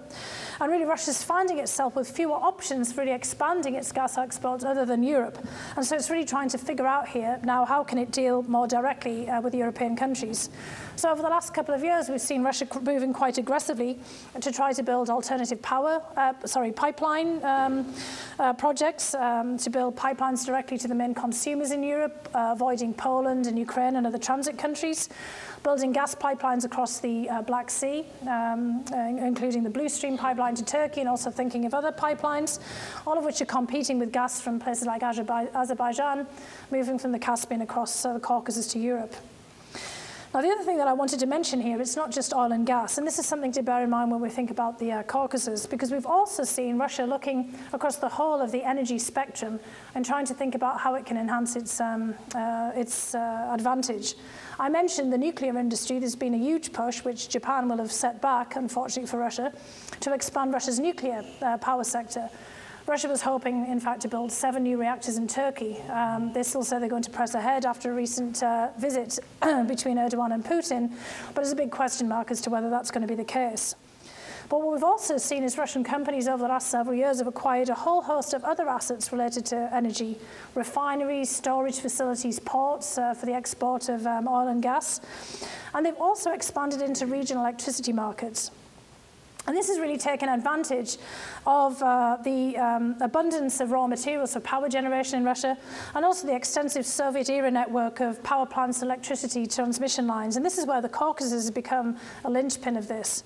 And really, Russia's finding itself with fewer options for really expanding its gas exports other than Europe. And so it's really trying to figure out here now, how can it deal more directly with European countries? So over the last couple of years, we've seen Russia moving quite aggressively to try to build alternative pipeline projects, to build pipelines directly to the main consumers in Europe, avoiding Poland and Ukraine and other transit countries, building gas pipelines across the Black Sea, including the Blue Stream pipeline to Turkey, and also thinking of other pipelines, all of which are competing with gas from places like Azerbaijan, moving from the Caspian across the Caucasus to Europe. Now, the other thing that I wanted to mention here, it's not just oil and gas, and this is something to bear in mind when we think about the Caucasus, because we've also seen Russia looking across the whole of the energy spectrum and trying to think about how it can enhance its advantage. I mentioned the nuclear industry. There's been a huge push, which Japan will have set back, unfortunately for Russia, to expand Russia's nuclear power sector. Russia was hoping, in fact, to build 7 new reactors in Turkey. They still say they're going to press ahead after a recent visit between Erdogan and Putin, but there's a big question mark as to whether that's going to be the case. But what we've also seen is Russian companies over the last several years have acquired a whole host of other assets related to energy, refineries, storage facilities, ports for the export of oil and gas. And they've also expanded into regional electricity markets. And this has really taken advantage of the abundance of raw materials for power generation in Russia, and also the extensive Soviet-era network of power plants, electricity transmission lines. And this is where the Caucasus has become a linchpin of this,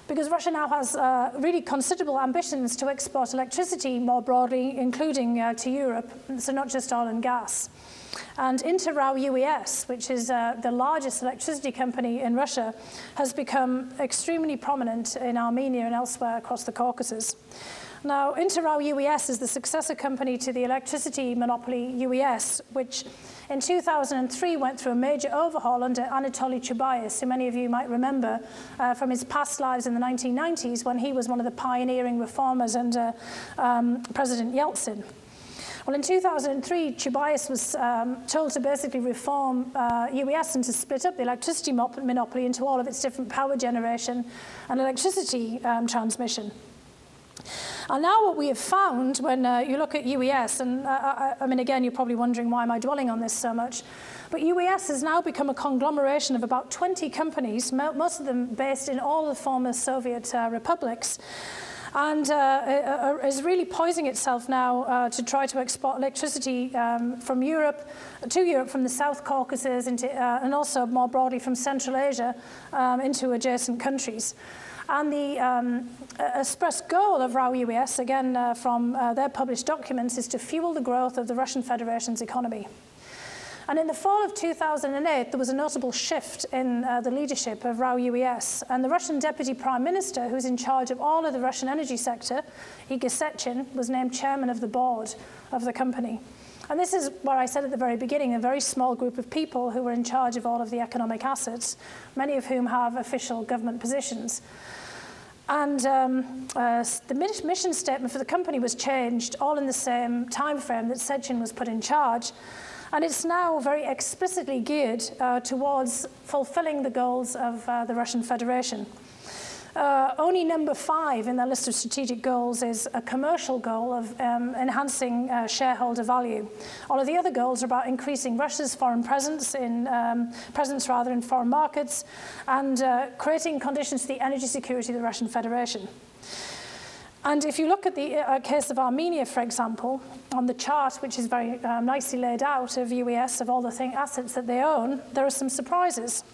because Russia now has really considerable ambitions to export electricity more broadly, including to Europe, so not just oil and gas. And Interrau UES, which is the largest electricity company in Russia, has become extremely prominent in Armenia and elsewhere across the Caucasus. Now, Interrau UES is the successor company to the electricity monopoly UES, which in 2003 went through a major overhaul under Anatoly Chubais, who many of you might remember from his past lives in the 1990s, when he was one of the pioneering reformers under President Yeltsin. Well, in 2003, Chubais was told to basically reform UES and to split up the electricity monopoly into all of its different power generation and electricity transmission. And now what we have found when you look at UES, and I mean, again, you're probably wondering why am I dwelling on this so much, but UES has now become a conglomeration of about 20 companies, most of them based in all the former Soviet republics, and is really poising itself now to try to export electricity from Europe from the South Caucasus and also more broadly from Central Asia into adjacent countries. And the express goal of RAO UES, again from their published documents, is to fuel the growth of the Russian Federation's economy. And in the fall of 2008, there was a notable shift in the leadership of RAO UES. And the Russian Deputy Prime Minister, who's in charge of all of the Russian energy sector, Igor Sechin, was named chairman of the board of the company. And this is what I said at the very beginning, a very small group of people who were in charge of all of the economic assets, many of whom have official government positions. And the mission statement for the company was changed all in the same time frame that Sechin was put in charge. And it's now very explicitly geared towards fulfilling the goals of the Russian Federation. Only number 5 in their list of strategic goals is a commercial goal of enhancing shareholder value. All of the other goals are about increasing Russia's foreign presence in foreign markets and creating conditions for the energy security of the Russian Federation. And if you look at the case of Armenia, for example, on the chart, which is very nicely laid out of UES, of all the assets that they own, there are some surprises.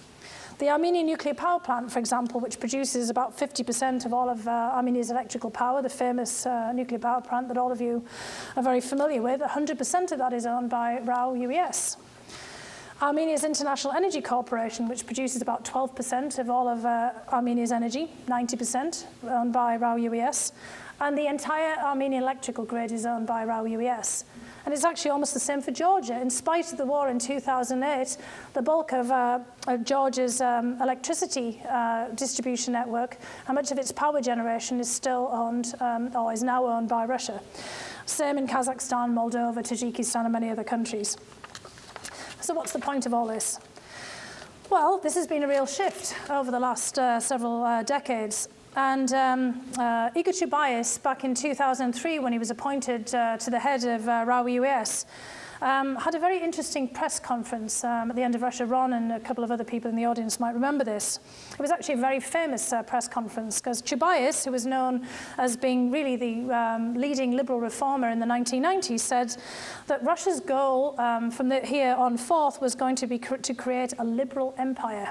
The Armenian nuclear power plant, for example, which produces about 50% of all of Armenia's electrical power, the famous nuclear power plant that all of you are very familiar with, 100% of that is owned by RAO UES. Armenia's International Energy Corporation, which produces about 12% of all of Armenia's energy, 90% owned by RAO UES, and the entire Armenian electrical grid is owned by RAO UES. And it's actually almost the same for Georgia. In spite of the war in 2008, the bulk of Georgia's electricity distribution network, and much of its power generation is still owned, or is now owned by Russia. Same in Kazakhstan, Moldova, Tajikistan, and many other countries. So what's the point of all this? Well, this has been a real shift over the last several decades. And Igor Chubais, back in 2003, when he was appointed to the head of RAO UES, had a very interesting press conference at the end of Russia. Ron and a couple of other people in the audience might remember this. It was actually a very famous press conference because Chubais, who was known as being really the leading liberal reformer in the 1990s, said that Russia's goal from here on forth was going to be to create a liberal empire.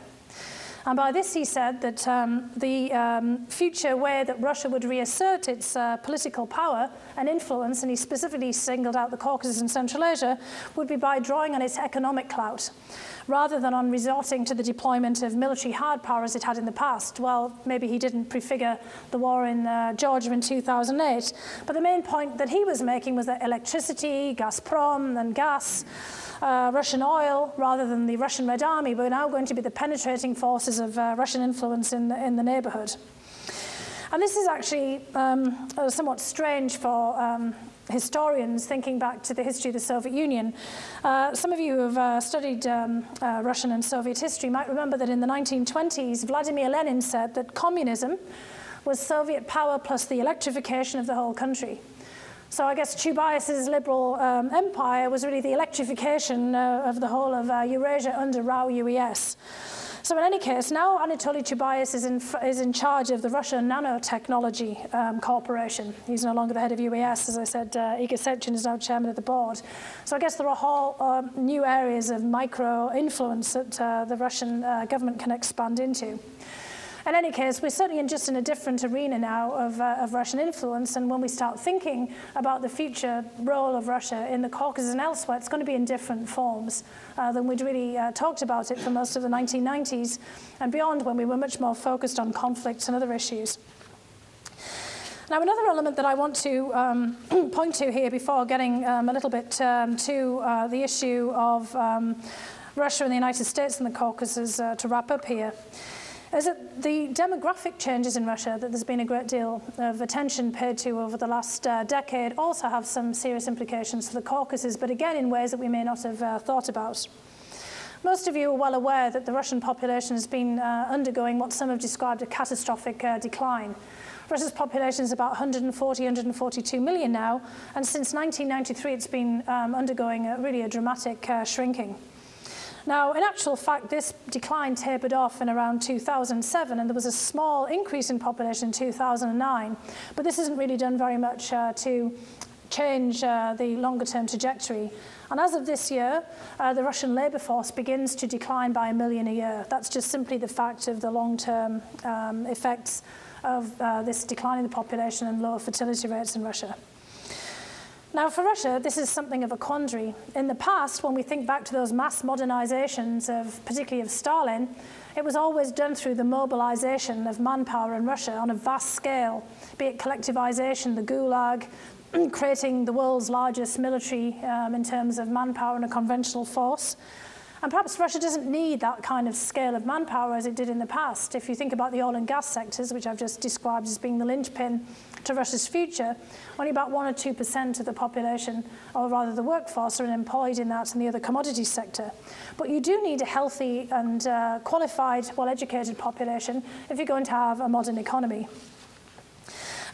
And by this he said that the future way that Russia would reassert its political power and influence, and he specifically singled out the Caucasus and Central Asia, would be by drawing on its economic clout, rather than on resorting to the deployment of military hard power as it had in the past. Well, maybe he didn't prefigure the war in Georgia in 2008, but the main point that he was making was that electricity, Gazprom and gas, Russian oil, rather than the Russian Red Army, were now going to be the penetrating forces of Russian influence in the neighborhood. And this is actually somewhat strange for historians thinking back to the history of the Soviet Union. Some of you who have studied Russian and Soviet history might remember that in the 1920s, Vladimir Lenin said that communism was Soviet power plus the electrification of the whole country. So I guess Chubais' liberal empire was really the electrification of the whole of Eurasia under RAO UES. So in any case, now Anatoly Chubais is in charge of the Russia Nanotechnology Corporation. He's no longer the head of UES. As I said, Igor Sechin is now chairman of the board. So I guess there are whole new areas of micro-influence that the Russian government can expand into. In any case, we're certainly just in a different arena now of Russian influence, and when we start thinking about the future role of Russia in the Caucasus and elsewhere, it's going to be in different forms than we'd really talked about it for most of the 1990s and beyond, when we were much more focused on conflicts and other issues. Now, another element that I want to point to here before getting a little bit to the issue of Russia and the United States and the Caucasus to wrap up here, is that the demographic changes in Russia that there's been a great deal of attention paid to over the last decade also have some serious implications for the Caucasus, but again in ways that we may not have thought about. Most of you are well aware that the Russian population has been undergoing what some have described a catastrophic decline. Russia's population is about 142 million now, and since 1993 it's been undergoing really a dramatic shrinking. Now, in actual fact, this decline tapered off in around 2007, and there was a small increase in population in 2009. But this hasn't really done very much to change the longer-term trajectory. And as of this year, the Russian labour force begins to decline by 1 million a year. That's just simply the fact of the long-term effects of this decline in the population and lower fertility rates in Russia. Now, for Russia, this is something of a quandary. In the past, when we think back to those mass modernizations, particularly of Stalin, it was always done through the mobilization of manpower in Russia on a vast scale, be it collectivization, the Gulag, creating the world's largest military in terms of manpower and a conventional force. And perhaps Russia doesn't need that kind of scale of manpower as it did in the past. If you think about the oil and gas sectors, which I've just described as being the linchpin to Russia's future, only about 1 or 2% of the population, or rather the workforce, are employed in that and the other commodity sector. But you do need a healthy and qualified, well-educated population if you're going to have a modern economy.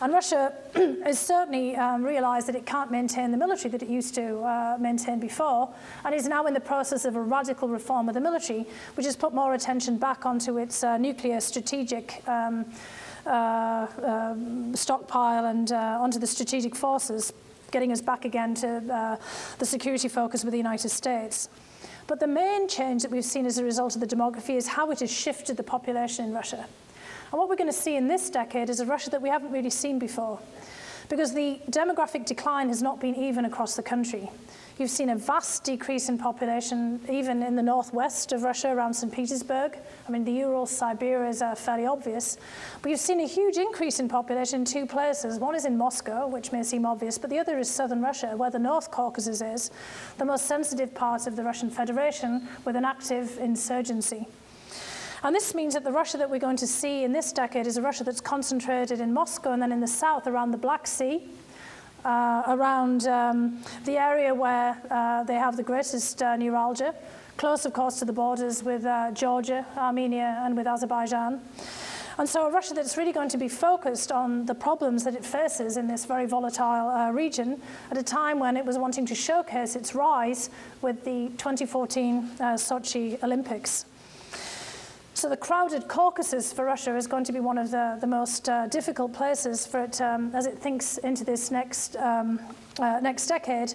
And Russia has certainly realised that it can't maintain the military that it used to maintain before, and is now in the process of a radical reform of the military, which has put more attention back onto its nuclear strategic stockpile and onto the strategic forces, getting us back again to the security focus with the United States. But the main change that we've seen as a result of the demography is how it has shifted the population in Russia. And what we're going to see in this decade is a Russia that we haven't really seen before, because the demographic decline has not been even across the country. You've seen a vast decrease in population, even in the northwest of Russia, around St. Petersburg. I mean, the Urals, Siberia is fairly obvious. But you've seen a huge increase in population in two places. One is in Moscow, which may seem obvious, but the other is southern Russia, where the North Caucasus is, the most sensitive part of the Russian Federation, with an active insurgency. And this means that the Russia that we're going to see in this decade is a Russia that's concentrated in Moscow and then in the south around the Black Sea, around the area where they have the greatest neuralgia, close, of course, to the borders with Georgia, Armenia, and with Azerbaijan. And so a Russia that's really going to be focused on the problems that it faces in this very volatile region at a time when it was wanting to showcase its rise with the 2014 Sochi Olympics. So the crowded Caucasus for Russia is going to be one of the most difficult places for it as it thinks into this next decade.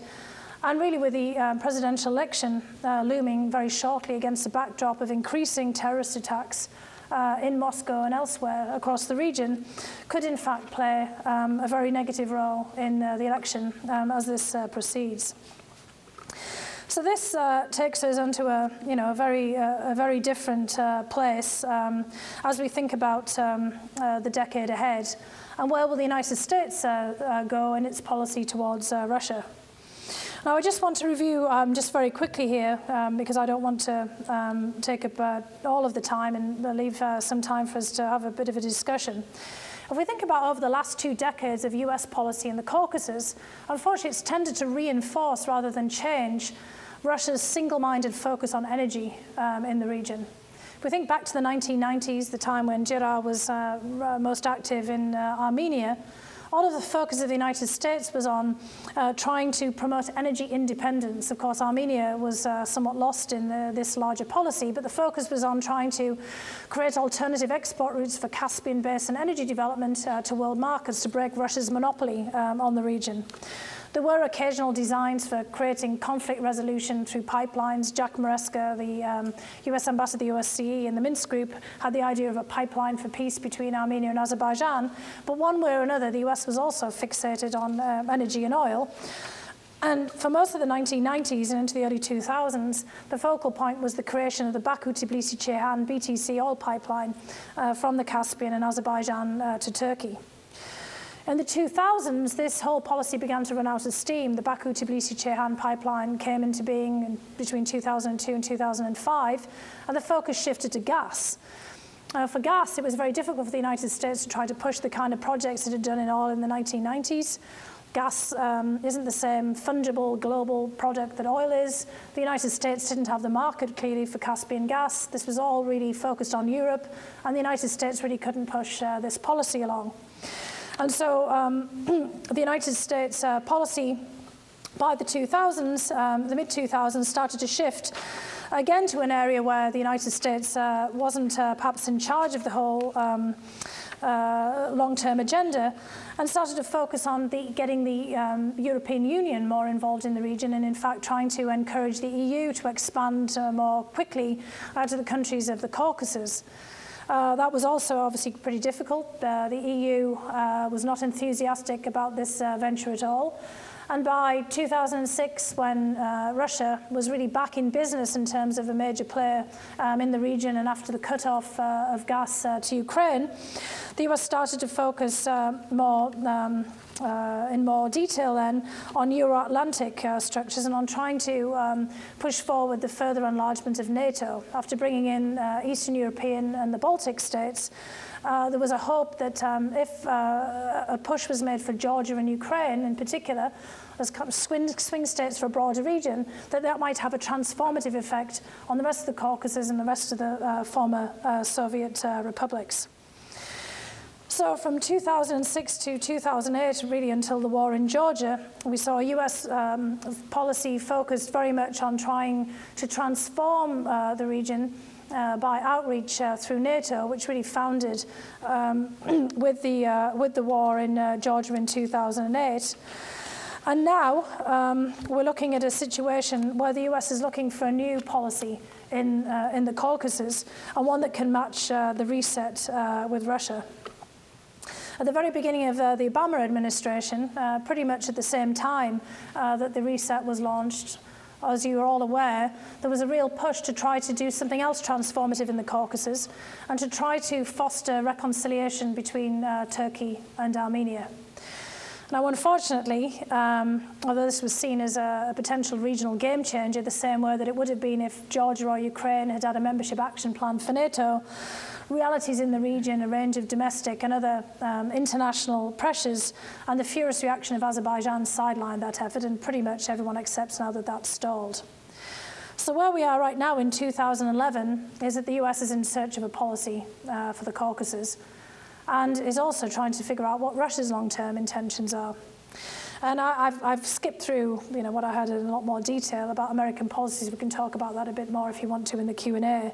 And really with the presidential election looming very shortly against the backdrop of increasing terrorist attacks in Moscow and elsewhere across the region, could in fact play a very negative role in the election as this proceeds. So this takes us onto a very different place as we think about the decade ahead, and where will the United States go in its policy towards Russia. Now, I just want to review just very quickly here, because I don't want to take up all of the time and leave some time for us to have a bit of a discussion. If we think about over the last 2 decades of US policy in the Caucasus, unfortunately it's tended to reinforce rather than change Russia's single-minded focus on energy in the region. If we think back to the 1990s, the time when Jira was most active in Armenia, all of the focus of the United States was on trying to promote energy independence. Of course, Armenia was somewhat lost in this larger policy, but the focus was on trying to create alternative export routes for Caspian Basin energy development to world markets to break Russia's monopoly on the region. There were occasional designs for creating conflict resolution through pipelines. Jack Maresca, the US ambassador to the OSCE, and the Minsk group had the idea of a pipeline for peace between Armenia and Azerbaijan. But one way or another, the US was also fixated on energy and oil. And for most of the 1990s and into the early 2000s, the focal point was the creation of the Baku-Tbilisi-Ceyhan BTC oil pipeline from the Caspian and Azerbaijan to Turkey. In the 2000s, this whole policy began to run out of steam. The Baku-Tbilisi-Ceyhan pipeline came into being between 2002 and 2005, and the focus shifted to gas. For gas, it was very difficult for the United States to try to push the kind of projects it had done in oil in the 1990s. Gas isn't the same fungible global product that oil is. The United States didn't have the market, clearly, for Caspian gas. This was all really focused on Europe, and the United States really couldn't push this policy along. And so the United States policy by the 2000s, the mid-2000s, started to shift again to an area where the United States wasn't perhaps in charge of the whole long-term agenda, and started to focus on getting the European Union more involved in the region, and in fact trying to encourage the EU to expand more quickly to the countries of the Caucasus. That was also obviously pretty difficult. The EU was not enthusiastic about this venture at all. And by 2006, when Russia was really back in business in terms of a major player in the region, and after the cutoff of gas to Ukraine, the US started to focus in more detail then on Euro-Atlantic structures and on trying to push forward the further enlargement of NATO. After bringing in Eastern European and the Baltic states, there was a hope that if a push was made for Georgia and Ukraine in particular, as kind of swing states for a broader region, that might have a transformative effect on the rest of the Caucasus and the rest of the former Soviet republics. So from 2006 to 2008, really until the war in Georgia, we saw US policy focused very much on trying to transform the region by outreach through NATO, which really founded with the war in Georgia in 2008. And now we're looking at a situation where the US is looking for a new policy in the Caucasus, and one that can match the reset with Russia. At the very beginning of the Obama administration, pretty much at the same time that the reset was launched, as you are all aware, there was a real push to try to do something else transformative in the Caucasus and to try to foster reconciliation between Turkey and Armenia. Now, unfortunately, although this was seen as a potential regional game changer, the same way that it would have been if Georgia or Ukraine had had a membership action plan for NATO, realities in the region, a range of domestic and other international pressures, and the furious reaction of Azerbaijan sidelined that effort, and pretty much everyone accepts now that that's stalled. So where we are right now in 2011 is that the US is in search of a policy for the Caucasus, and is also trying to figure out what Russia's long-term intentions are. And I've skipped through what I had in a lot more detail about American policies. We can talk about that a bit more if you want to in the Q&A.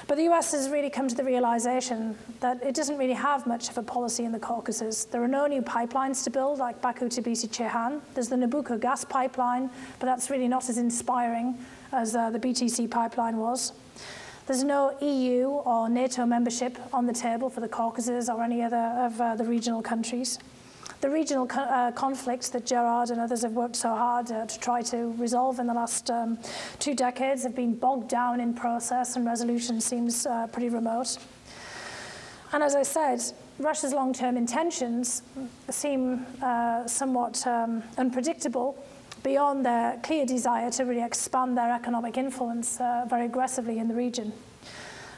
But the US has really come to the realization that it doesn't really have much of a policy in the Caucasus. There are no new pipelines to build, like Baku-Tbilisi-Ceyhan. There's the Nabucco gas pipeline, but that's really not as inspiring as the BTC pipeline was. There's no EU or NATO membership on the table for the Caucasus or any other of the regional countries. The regional conflicts that Gerard and others have worked so hard to try to resolve in the last 2 decades have been bogged down in process, and resolution seems pretty remote. And as I said, Russia's long-term intentions seem somewhat unpredictable beyond their clear desire to really expand their economic influence very aggressively in the region.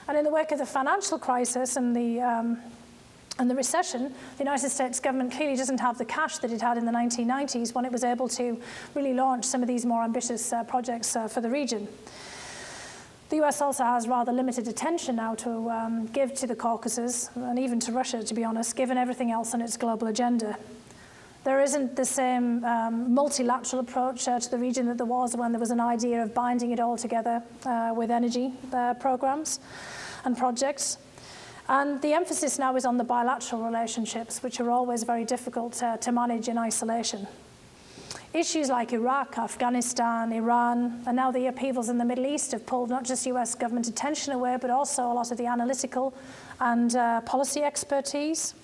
And in the wake of the financial crisis and the recession, the United States government clearly doesn't have the cash that it had in the 1990s when it was able to really launch some of these more ambitious projects for the region. The US also has rather limited attention now to give to the Caucasus, and even to Russia, to be honest, given everything else on its global agenda. There isn't the same multilateral approach to the region that there was when there was an idea of binding it all together with energy programs and projects. And the emphasis now is on the bilateral relationships, which are always very difficult to manage in isolation. Issues like Iraq, Afghanistan, Iran, and now the upheavals in the Middle East have pulled not just US government attention away, but also a lot of the analytical and policy expertise.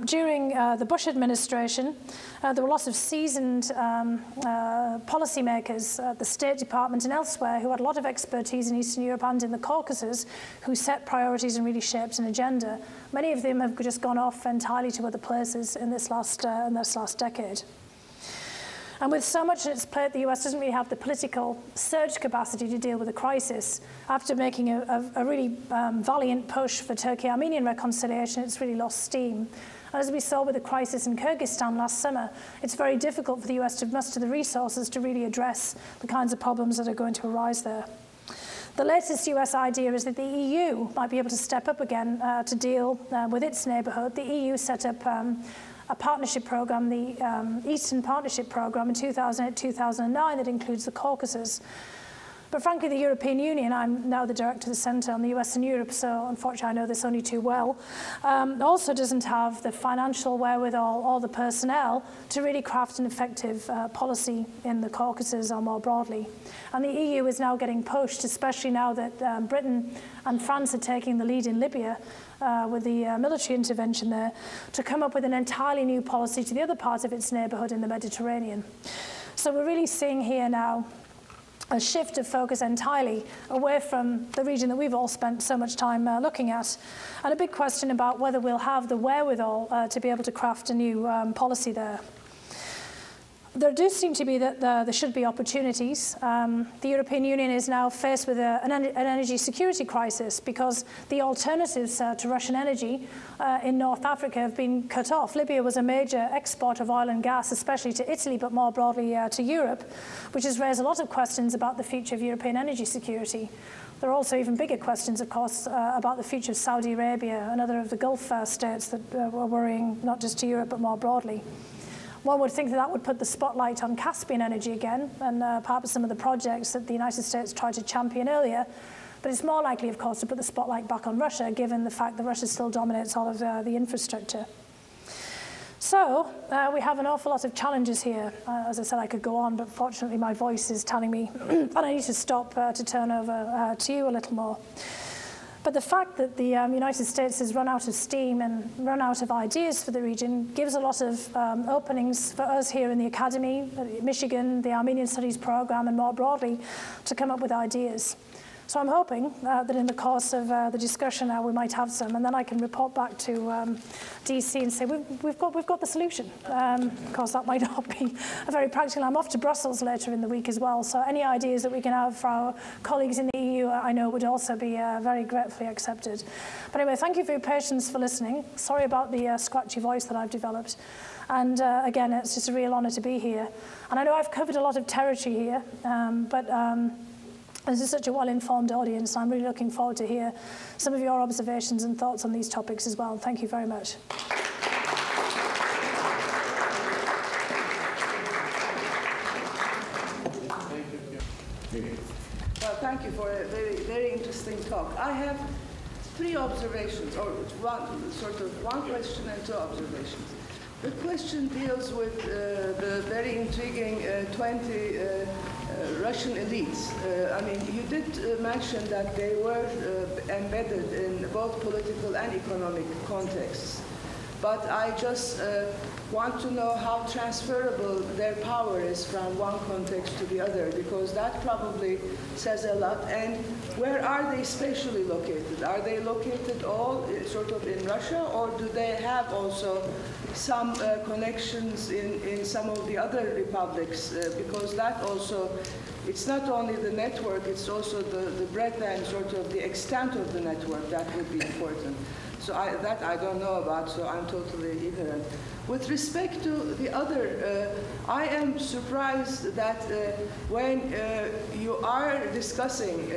During the Bush administration, there were lots of seasoned policymakers at the State Department and elsewhere who had a lot of expertise in Eastern Europe and in the Caucasus, who set priorities and really shaped an agenda. Many of them have just gone off entirely to other places in this last decade. And with so much on its plate, the US doesn't really have the political surge capacity to deal with the crisis. After making a really valiant push for Turkey-Armenian reconciliation, it's really lost steam. And as we saw with the crisis in Kyrgyzstan last summer, it's very difficult for the US to muster the resources to really address the kinds of problems that are going to arise there. The latest US idea is that the EU might be able to step up again to deal with its neighbourhood. The EU set up a partnership program, the Eastern Partnership Program in 2008-2009, that includes the Caucasus. But frankly, the European Union, I'm now the director of the Centre on the US and Europe, so unfortunately I know this only too well, also doesn't have the financial wherewithal or the personnel to really craft an effective policy in the Caucasus or more broadly. And the EU is now getting pushed, especially now that Britain and France are taking the lead in Libya with the military intervention there, to come up with an entirely new policy to the other parts of its neighbourhood in the Mediterranean. So we're really seeing here now a shift of focus entirely away from the region that we've all spent so much time looking at, and a big question about whether we'll have the wherewithal to be able to craft a new policy there. There do seem to be that there should be opportunities. The European Union is now faced with an energy security crisis because the alternatives to Russian energy in North Africa have been cut off. Libya was a major exporter of oil and gas, especially to Italy, but more broadly to Europe, which has raised a lot of questions about the future of European energy security. There are also even bigger questions, of course, about the future of Saudi Arabia and other of the Gulf states that are worrying not just to Europe, but more broadly. One would think that that would put the spotlight on Caspian energy again, and perhaps some of the projects that the United States tried to champion earlier. But it's more likely, of course, to put the spotlight back on Russia, given the fact that Russia still dominates all of the infrastructure. So we have an awful lot of challenges here. As I said, I could go on, but fortunately my voice is telling me that I need to stop to turn over to you a little more. But the fact that the United States has run out of steam and run out of ideas for the region gives a lot of openings for us here in the Academy, Michigan, the Armenian Studies program, and more broadly, to come up with ideas. So I'm hoping that in the course of the discussion we might have some, and then I can report back to DC and say, we've got the solution. Of course, that might not be very practical. I'm off to Brussels later in the week as well, so any ideas that we can have for our colleagues in the EU, I know would also be very gratefully accepted. But anyway, thank you for your patience for listening. Sorry about the scratchy voice that I've developed. And again, it's just a real honour to be here. And I know I've covered a lot of territory here, but this is such a well-informed audience. I'm really looking forward to hear some of your observations and thoughts on these topics as well. Thank you very much. Well, thank you for a very, very interesting talk. I have 3 observations, or one question and 2 observations. The question deals with the very intriguing 20 Russian elites. I mean, you did mention that they were embedded in both political and economic contexts. But I just want to know how transferable their power is from one context to the other, because that probably says a lot. And where are they spatially located? Are they located all sort of in Russia, or do they have also some connections in some of the other republics? Because that also, it's not only the network, it's also the breadth and sort of the extent of the network that would be important. So that I don't know about, so I'm totally ignorant. With respect to the other, I am surprised that when you are discussing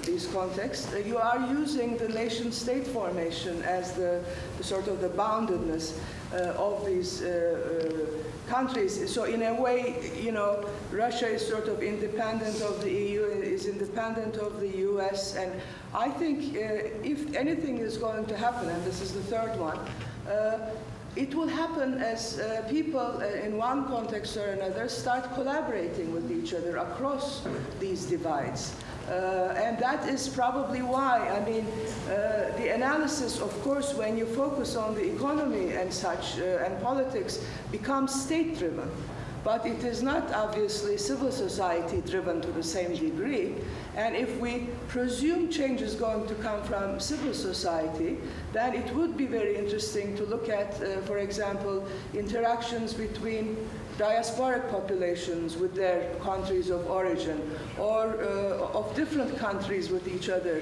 these contexts, you are using the nation-state formation as the sort of the boundedness of these countries. So in a way, you know, Russia is sort of independent of the EU, is independent of the US, and I think if anything is going to happen, and this is the 3rd one, it will happen as people in one context or another start collaborating with each other across these divides. And that is probably why, I mean, the analysis, of course, when you focus on the economy and such, and politics, becomes state-driven. But it is not obviously civil society driven to the same degree. And if we presume change is going to come from civil society, then it would be very interesting to look at, for example, interactions between diasporic populations with their countries of origin, or of different countries with each other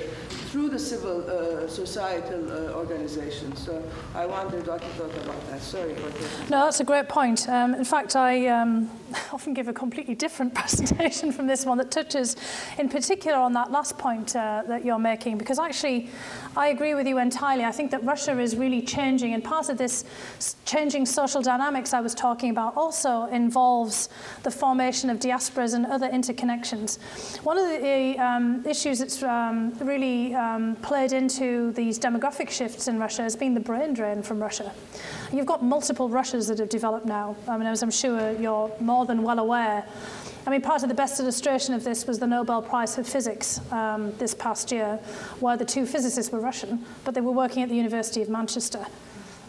through the civil societal organizations. So I wondered what you thought about that. Sorry for that. No, that's a great point. In fact, I often give a completely different presentation from this one that touches in particular on that last point that you're making, because actually I agree with you entirely. I think that Russia is really changing, and part of this changing social dynamics I was talking about also involves the formation of diasporas and other interconnections. One of the issues that's really played into these demographic shifts in Russia has been the brain drain from Russia. You've got multiple Russias that have developed now. I mean, as I'm sure you're more than well aware. I mean, part of the best illustration of this was the Nobel Prize for Physics this past year, where the two physicists were Russian, but they were working at the University of Manchester.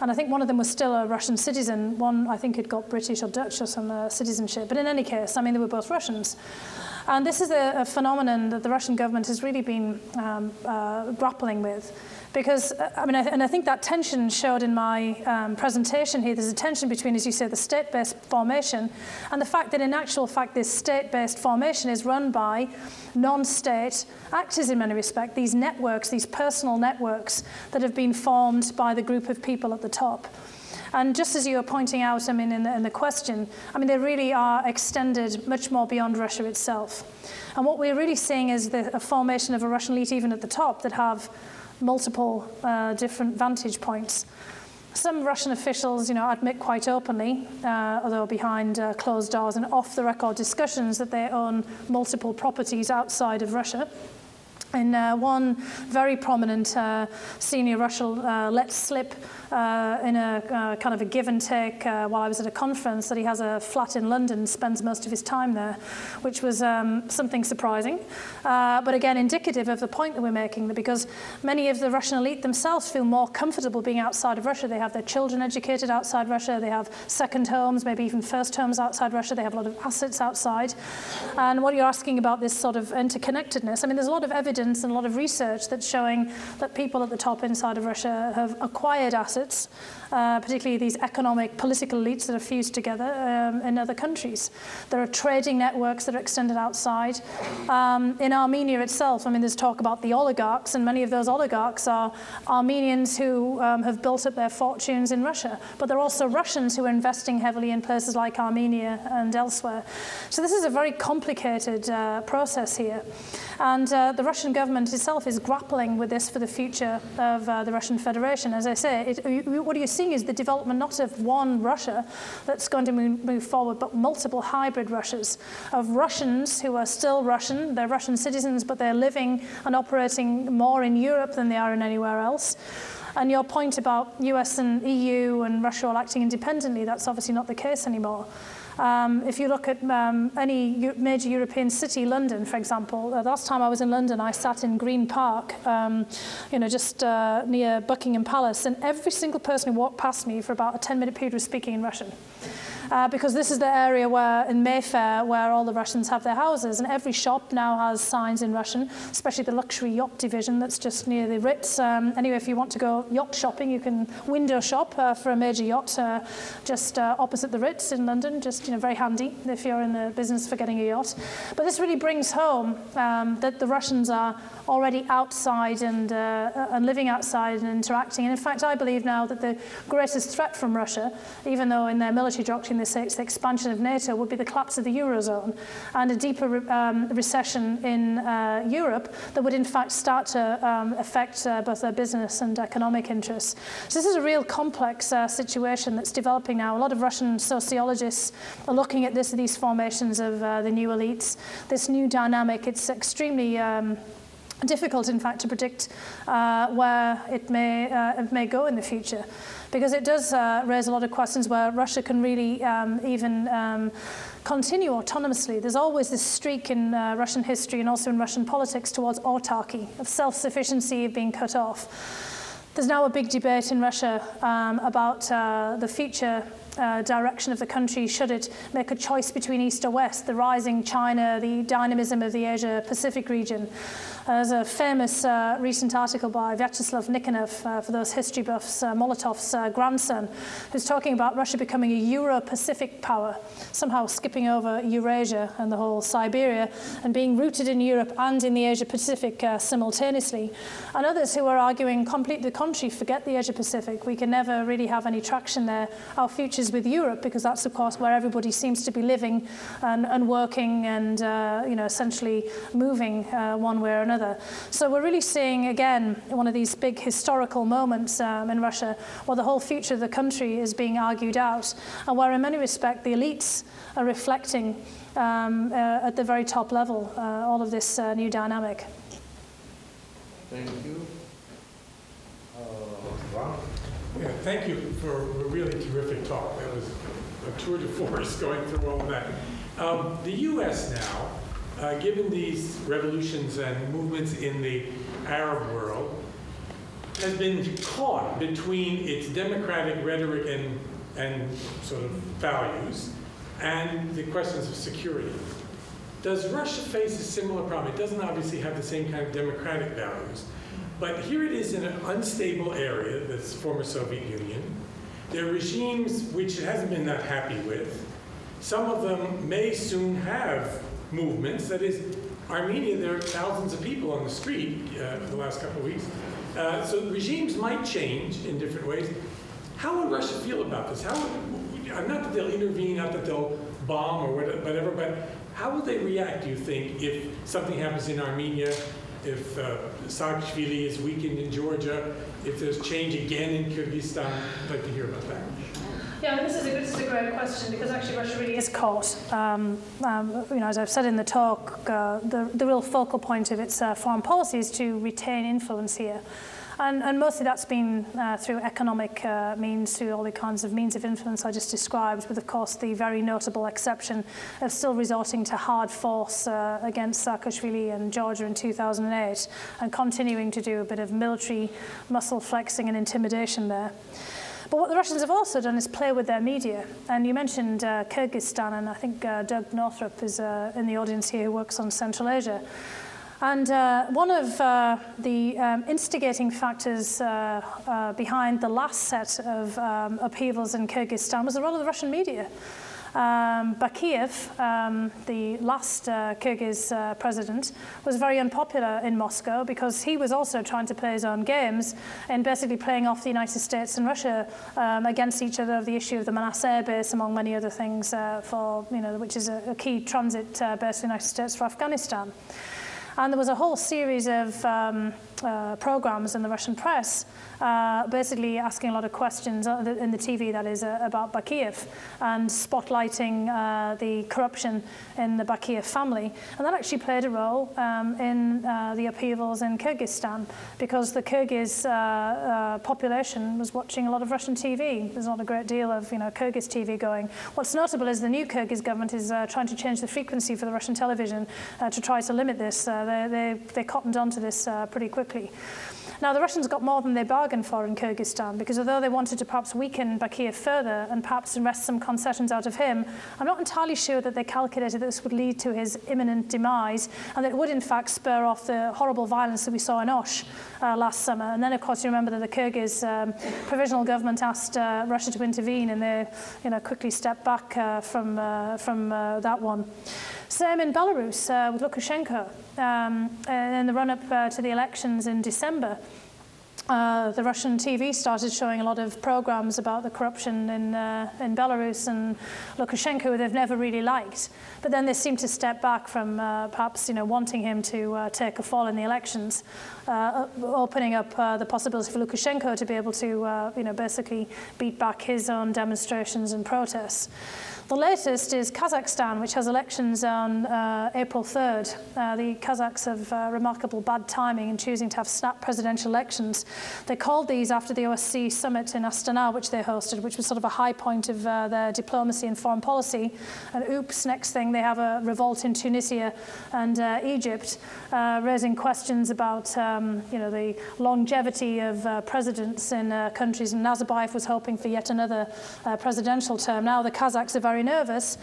And I think one of them was still a Russian citizen. One, I think, had got British or Dutch or some citizenship. But in any case, I mean, they were both Russians. And this is a phenomenon that the Russian government has really been grappling with. Because, I mean, I think that tension showed in my presentation here. There's a tension between, as you say, the state-based formation and the fact that in actual fact this state-based formation is run by non-state actors in many respects, these networks, these personal networks that have been formed by the group of people at the top. And just as you were pointing out, I mean, in the question, I mean, they really are extended much more beyond Russia itself. And what we're really seeing is a formation of a Russian elite even at the top that have multiple different vantage points. Some Russian officials, admit quite openly, although behind closed doors and off-the-record discussions, that they own multiple properties outside of Russia. In one very prominent senior Russian let slip in a kind of a give and take while I was at a conference that he has a flat in London and spends most of his time there, which was something surprising. But again, indicative of the point that we're making, that because many of the Russian elite themselves feel more comfortable being outside of Russia. They have their children educated outside Russia. They have second homes, maybe even first homes outside Russia. They have a lot of assets outside. And what you're asking about this sort of interconnectedness, I mean, there's a lot of evidence and a lot of research that's showing that people at the top inside of Russia have acquired assets, particularly these economic, political elites that are fused together in other countries. There are trading networks that are extended outside. In Armenia itself, I mean, there's talk about the oligarchs, and many of those oligarchs are Armenians who have built up their fortunes in Russia. But there are also Russians who are investing heavily in places like Armenia and elsewhere. So this is a very complicated process here. And the Russian government itself is grappling with this for the future of the Russian Federation. As I say, what you're seeing is the development not of one Russia that's going to move forward, but multiple hybrid Russias of Russians who are still Russian. They're Russian citizens, but they're living and operating more in Europe than they are in anywhere else. And your point about US and EU and Russia all acting independently, that's obviously not the case anymore. If you look at any major European city, London, for example, the last time I was in London, I sat in Green Park, just near Buckingham Palace, and every single person who walked past me for about a 10-minute period was speaking in Russian. Because this is the area where, in Mayfair, where all the Russians have their houses, and every shop now has signs in Russian, especially the luxury yacht division that's just near the Ritz. Anyway, if you want to go yacht shopping, you can window shop for a major yacht just opposite the Ritz in London, just very handy if you're in the business for getting a yacht. But this really brings home that the Russians are already outside and living outside and interacting. And in fact, I believe now that the greatest threat from Russia, even though in their military doctrine they say it's the expansion of NATO, would be the collapse of the Eurozone and a deeper recession in Europe that would in fact start to affect both their business and economic interests. So this is a real complex situation that's developing now. A lot of Russian sociologists are looking at these formations of the new elites, this new dynamic. It's extremely difficult, in fact, to predict where it may go in the future, because it does raise a lot of questions where Russia can really even continue autonomously. There's always this streak in Russian history and also in Russian politics towards autarky, of self-sufficiency, of being cut off. There's now a big debate in Russia about the future direction of the country. Should it make a choice between East or West, the rising China, the dynamism of the Asia-Pacific region? There's a famous recent article by Vyacheslav Nikonov, for those history buffs, Molotov's grandson, who's talking about Russia becoming a Euro-Pacific power, somehow skipping over Eurasia and the whole Siberia, and being rooted in Europe and in the Asia-Pacific simultaneously. And others who are arguing completely the contrary, forget the Asia-Pacific. We can never really have any traction there. Our future is challenges with Europe, because that's, of course, where everybody seems to be living and working and, essentially moving one way or another. So we're really seeing, again, one of these big historical moments in Russia where the whole future of the country is being argued out, and where, in many respects, the elites are reflecting at the very top level all of this new dynamic. Thank you. Ron? Yeah, thank you for a really terrific talk. That was a tour de force going through all of that. The U.S. now, given these revolutions and movements in the Arab world, has been caught between its democratic rhetoric and sort of values and the questions of security. Does Russia face a similar problem? It doesn't obviously have the same kind of democratic values, but here it is in an unstable area, that's former Soviet Union. There are regimes which it hasn't been that happy with. Some of them may soon have movements. That is, Armenia, there are thousands of people on the street for the last couple of weeks. So regimes might change in different ways. How would Russia feel about this? Not that they'll intervene, not that they'll bomb or whatever, but how will they react, do you think, if something happens in Armenia, if Saakashvili is weakened in Georgia, if there's change again in Kyrgyzstan? I'd like to hear about that. Yeah, this is a great question, because actually Russia really is caught. As I've said in the talk, the real focal point of its foreign policy is to retain influence here. And mostly that's been through economic means, through all the kinds of means of influence I just described, with, of course, the very notable exception of still resorting to hard force against Saakashvili and Georgia in 2008, and continuing to do a bit of military muscle flexing and intimidation there. But what the Russians have also done is play with their media. And you mentioned Kyrgyzstan, and I think Doug Northrup is in the audience here, who works on Central Asia. And one of the instigating factors behind the last set of upheavals in Kyrgyzstan was the role of the Russian media. Bakiev, the last Kyrgyz president, was very unpopular in Moscow because he was also trying to play his own games and basically playing off the United States and Russia against each other of the issue of the Manasseh Air Base, among many other things, which is a key transit base of the United States for Afghanistan. And there was a whole series of programs in the Russian press basically asking a lot of questions in the TV, that is, about Bakiev, and spotlighting the corruption in the Bakiev family. And that actually played a role in the upheavals in Kyrgyzstan, because the Kyrgyz population was watching a lot of Russian TV. There's not a great deal of Kyrgyz TV going. What's notable is the new Kyrgyz government is trying to change the frequency for the Russian television to try to limit this. They cottoned onto this pretty quickly. Now, the Russians got more than they bargained for in Kyrgyzstan, because although they wanted to perhaps weaken Bakiev further and perhaps wrest some concessions out of him, I'm not entirely sure that they calculated that this would lead to his imminent demise, and that it would in fact spur off the horrible violence that we saw in Osh last summer. And then, of course, you remember that the Kyrgyz provisional government asked Russia to intervene, and they quickly stepped back from that one. Same in Belarus with Lukashenko. In the run-up to the elections in December, the Russian TV started showing a lot of programs about the corruption in Belarus and Lukashenko, who they've never really liked. But then they seemed to step back from perhaps wanting him to take a fall in the elections, opening up the possibility for Lukashenko to be able to basically beat back his own demonstrations and protests. The latest is Kazakhstan, which has elections on April 3rd. The Kazakhs have remarkable bad timing in choosing to have snap presidential elections. They called these after the OSCE summit in Astana, which they hosted, which was sort of a high point of their diplomacy and foreign policy. And oops, next thing, they have a revolt in Tunisia and Egypt, raising questions about the longevity of presidents in countries. And Nazarbayev was hoping for yet another presidential term. Now the Kazakhs are very nervous.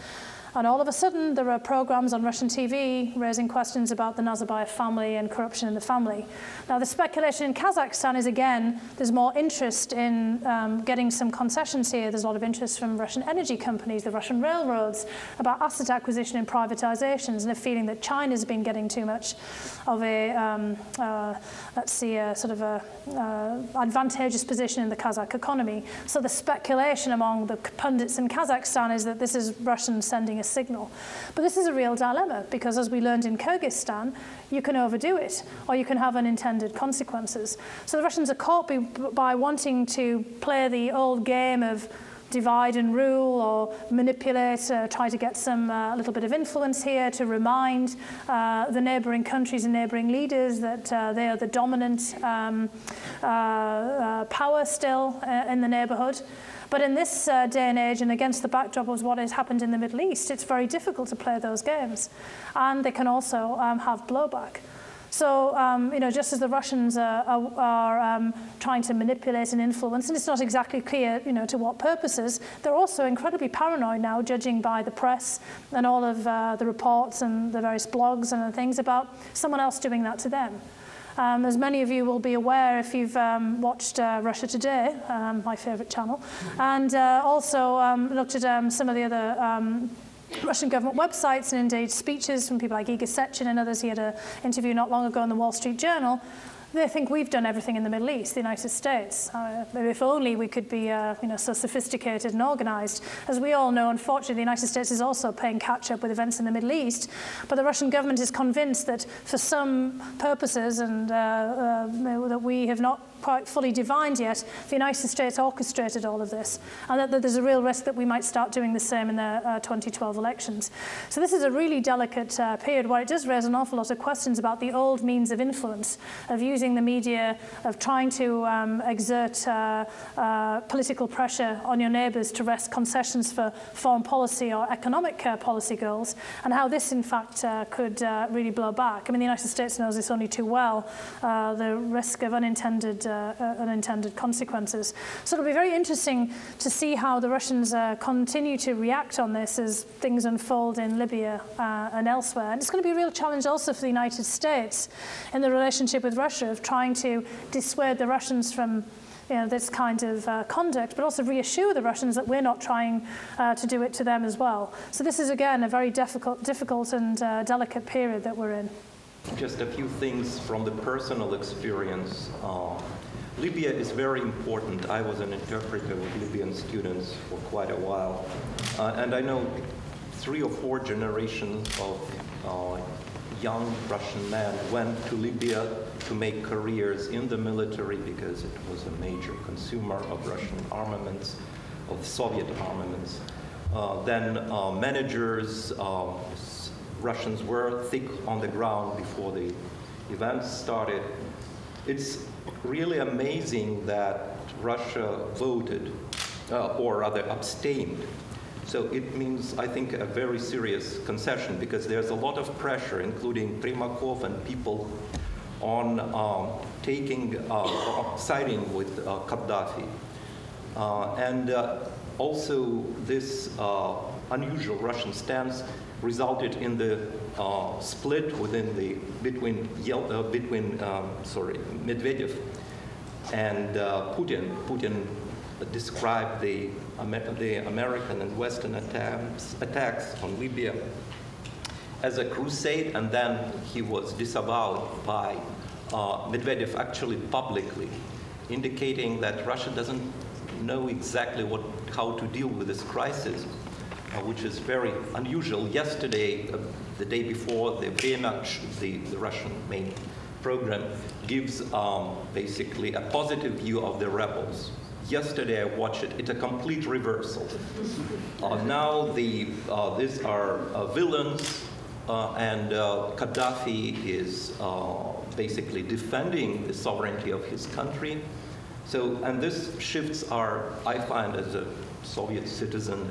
And all of a sudden, there are programs on Russian TV raising questions about the Nazarbayev family and corruption in the family. Now, the speculation in Kazakhstan is, again, there's more interest in getting some concessions here. There's a lot of interest from Russian energy companies, the Russian railroads, about asset acquisition and privatizations, and a feeling that China's been getting too much of a, let's see, a sort of a advantageous position in the Kazakh economy. So the speculation among the pundits in Kazakhstan is that this is Russians sending a signal. But this is a real dilemma, because as we learned in Kyrgyzstan, you can overdo it, or you can have unintended consequences. So the Russians are caught by wanting to play the old game of divide and rule, or manipulate, try to get some little bit of influence here to remind the neighbouring countries and neighbouring leaders that they are the dominant power still in the neighbourhood. But in this day and age, and against the backdrop of what has happened in the Middle East, it's very difficult to play those games. And they can also have blowback. So, you know, just as the Russians are trying to manipulate and influence, and it's not exactly clear, you know, to what purposes, they're also incredibly paranoid now, judging by the press and all of the reports and the various blogs and things about someone else doing that to them. As many of you will be aware if you've watched Russia Today, my favourite channel, and also looked at some of the other Russian government websites and indeed speeches from people like Igor Sechin and others. He had an interview not long ago in the Wall Street Journal. They think we've done everything in the Middle East, the United States. If only we could be you know, so sophisticated and organized. As we all know, unfortunately, the United States is also playing catch-up with events in the Middle East. But the Russian government is convinced that for some purposes, and that we have not quite fully divined yet, the United States orchestrated all of this, and that there's a real risk that we might start doing the same in the 2012 elections. So this is a really delicate period where it does raise an awful lot of questions about the old means of influence, of using the media, of trying to exert political pressure on your neighbours to wrest concessions for foreign policy or economic policy goals, and how this in fact could really blow back. I mean, the United States knows this only too well, the risk of unintended consequences. So it'll be very interesting to see how the Russians continue to react on this as things unfold in Libya and elsewhere. And it's going to be a real challenge also for the United States in the relationship with Russia, of trying to dissuade the Russians from this kind of conduct, but also reassure the Russians that we're not trying to do it to them as well. So this is, again, a very difficult and delicate period that we're in. Just a few things from the personal experience. Libya is very important. I was an interpreter with Libyan students for quite a while. And I know 3 or 4 generations of young Russian men went to Libya to make careers in the military because it was a major consumer of Russian armaments, of Soviet armaments. Then managers, Russians were thick on the ground before the events started. It's really amazing that Russia voted, or rather abstained. So it means, I think, a very serious concession, because there's a lot of pressure, including Primakov and people, on siding with Gaddafi. And also this unusual Russian stance resulted in the split between Medvedev and Putin. Putin described the American and Western attacks on Libya as a crusade, and then he was disavowed by Medvedev actually publicly, indicating that Russia doesn't know exactly how to deal with this crisis, which is very unusual. Yesterday, the day before, the Berj, the Russian main program, gives basically a positive view of the rebels. Yesterday I watched it. It's a complete reversal. Now these are villains, and Gaddafi is basically defending the sovereignty of his country. So, and this shifts I find, as a Soviet citizen,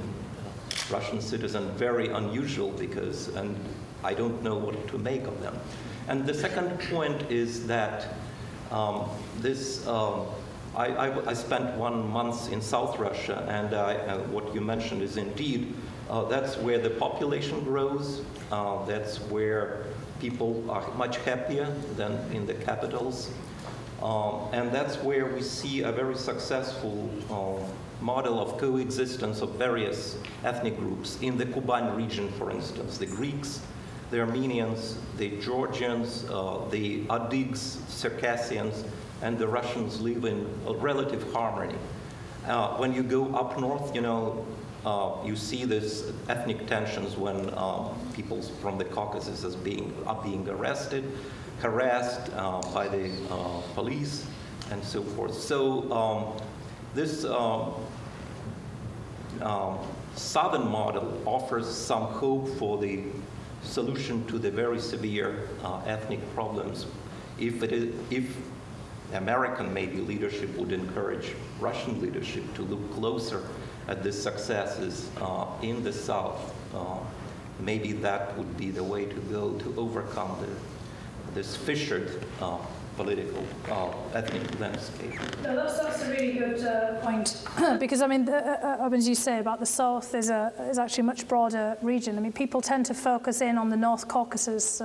Russian citizen, very unusual, and I don't know what to make of them. And the second point is that I spent 1 month in South Russia, and what you mentioned is indeed That's where the population grows. That's where people are much happier than in the capitals. And that's where we see a very successful model of coexistence of various ethnic groups. In the Kuban region, for instance, the Greeks, the Armenians, the Georgians, the Adygs, Circassians, and the Russians live in a relative harmony. When you go up north, you see this ethnic tensions when people from the Caucasus are being arrested, harassed by the police, and so forth. So this southern model offers some hope for the solution to the very severe ethnic problems if American maybe leadership would encourage Russian leadership to look closer at the successes in the South. Maybe that would be the way to go to overcome this fissured political ethnic landscape. No, that's a really good point because I mean, as you say about the South is actually a much broader region. I mean, people tend to focus in on the North Caucasus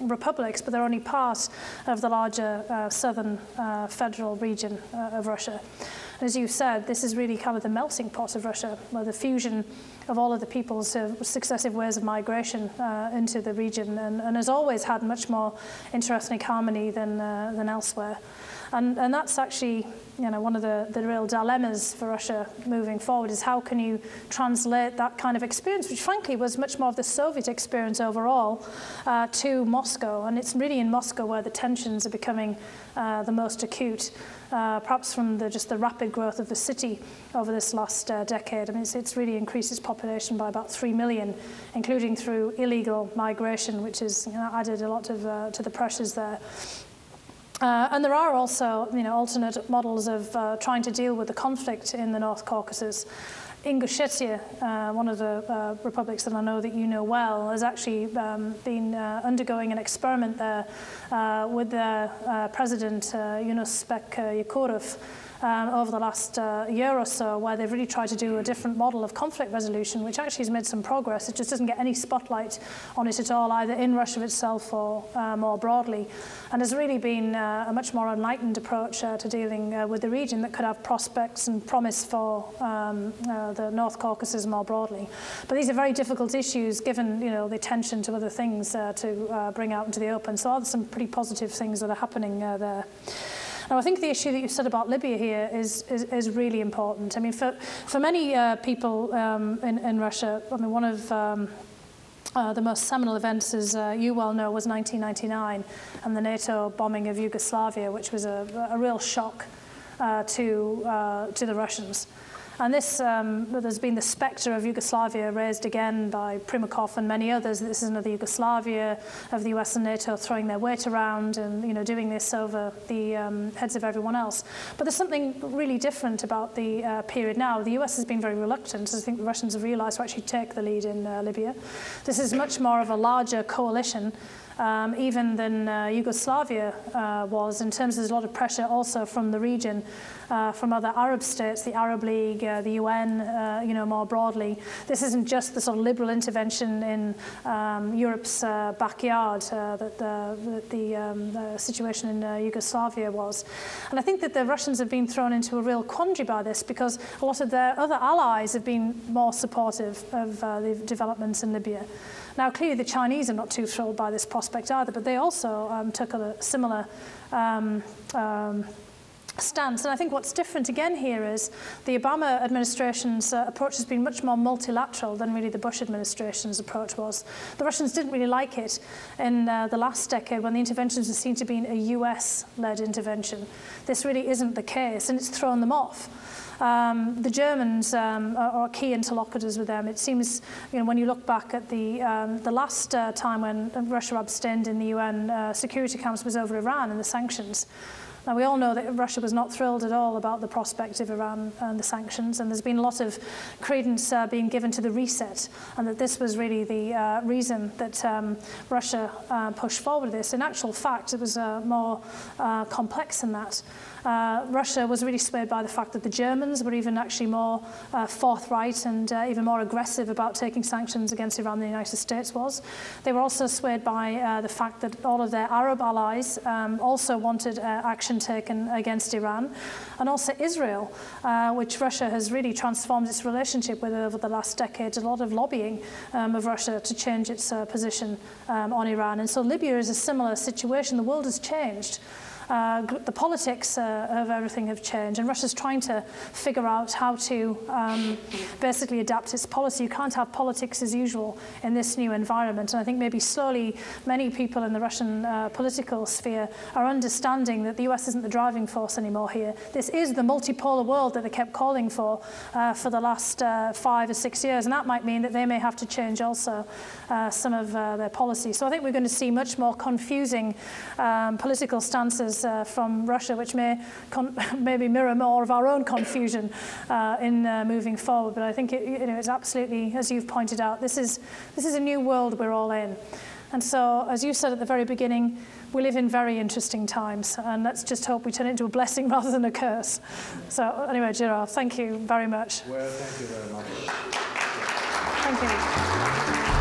republics, but they're only part of the larger southern federal region of Russia. As you said, this is really kind of the melting pot of Russia, where the fusion of all of the people's successive ways of migration into the region, and has always had much more interethnic harmony than elsewhere. And that's actually, one of the real dilemmas for Russia moving forward is how can you translate that kind of experience, which frankly was much more of the Soviet experience overall, to Moscow. And it's really in Moscow where the tensions are becoming the most acute, perhaps from just the rapid growth of the city over this last decade. I mean, it's really increased its population by about 3 million, including through illegal migration, which has added a lot to the pressures there. And there are also, alternate models of trying to deal with the conflict in the North Caucasus. Ingushetia, one of the republics that I know that you know well, has actually been undergoing an experiment there with their president, Yunusbek Yakurov, over the last year or so, where they've really tried to do a different model of conflict resolution, which actually has made some progress. It just doesn't get any spotlight on it at all, either in Russia itself or more broadly, and has really been a much more enlightened approach to dealing with the region that could have prospects and promise for the North Caucasus more broadly. But these are very difficult issues, given the tension to other things to bring out into the open. So there are some pretty positive things that are happening there. Now, I think the issue that you said about Libya here is really important. I mean, for many people in Russia, I mean, one of the most seminal events, as you well know, was 1999 and the NATO bombing of Yugoslavia, which was a real shock to the Russians. And this, there's been the spectre of Yugoslavia raised again by Primakov and many others. This is another Yugoslavia of the US and NATO throwing their weight around and doing this over the heads of everyone else. But there's something really different about the period now. The US has been very reluctant, as I think the Russians have realized, to actually take the lead in Libya. This is much more of a larger coalition even than Yugoslavia was, in terms of there's a lot of pressure also from the region, from other Arab states, the Arab League, the UN, more broadly. This isn't just the sort of liberal intervention in Europe's backyard that the situation in Yugoslavia was. And I think that the Russians have been thrown into a real quandary by this, because a lot of their other allies have been more supportive of the developments in Libya. Now, clearly, the Chinese are not too thrilled by this prospect either, but they also took a similar stance. And I think what's different again here is the Obama administration's approach has been much more multilateral than really the Bush administration's approach was. The Russians didn't really like it in the last decade when the interventions have seemed to be a US-led intervention. This really isn't the case, and it's thrown them off. The Germans are key interlocutors with them. It seems, when you look back at the last time when Russia abstained in the UN Security Council was over Iran and the sanctions. Now, we all know that Russia was not thrilled at all about the prospect of Iran and the sanctions, and there's been a lot of credence being given to the reset, and that this was really the reason that Russia pushed forward this. In actual fact, it was more complex than that. Russia was really swayed by the fact that the Germans were even actually more forthright and even more aggressive about taking sanctions against Iran than the United States was. They were also swayed by the fact that all of their Arab allies also wanted action taken against Iran, and also Israel, which Russia has really transformed its relationship with over the last decade. A lot of lobbying of Russia to change its position on Iran. And so Libya is a similar situation. The world has changed. The politics of everything have changed, and Russia's trying to figure out how to basically adapt its policy. You can't have politics as usual in this new environment, and I think maybe slowly many people in the Russian political sphere are understanding that the US isn't the driving force anymore here. This is the multipolar world that they kept calling for the last 5 or 6 years, and that might mean that they may have to change also some of their policy. So I think we're going to see much more confusing political stances from Russia, which may maybe mirror more of our own confusion in moving forward. But I think it's absolutely, as you've pointed out, this is a new world we're all in. And so, as you said at the very beginning, we live in very interesting times, and let's just hope we turn it into a blessing rather than a curse. So anyway, Gerard, thank you very much. Well, thank you very much. Thank you.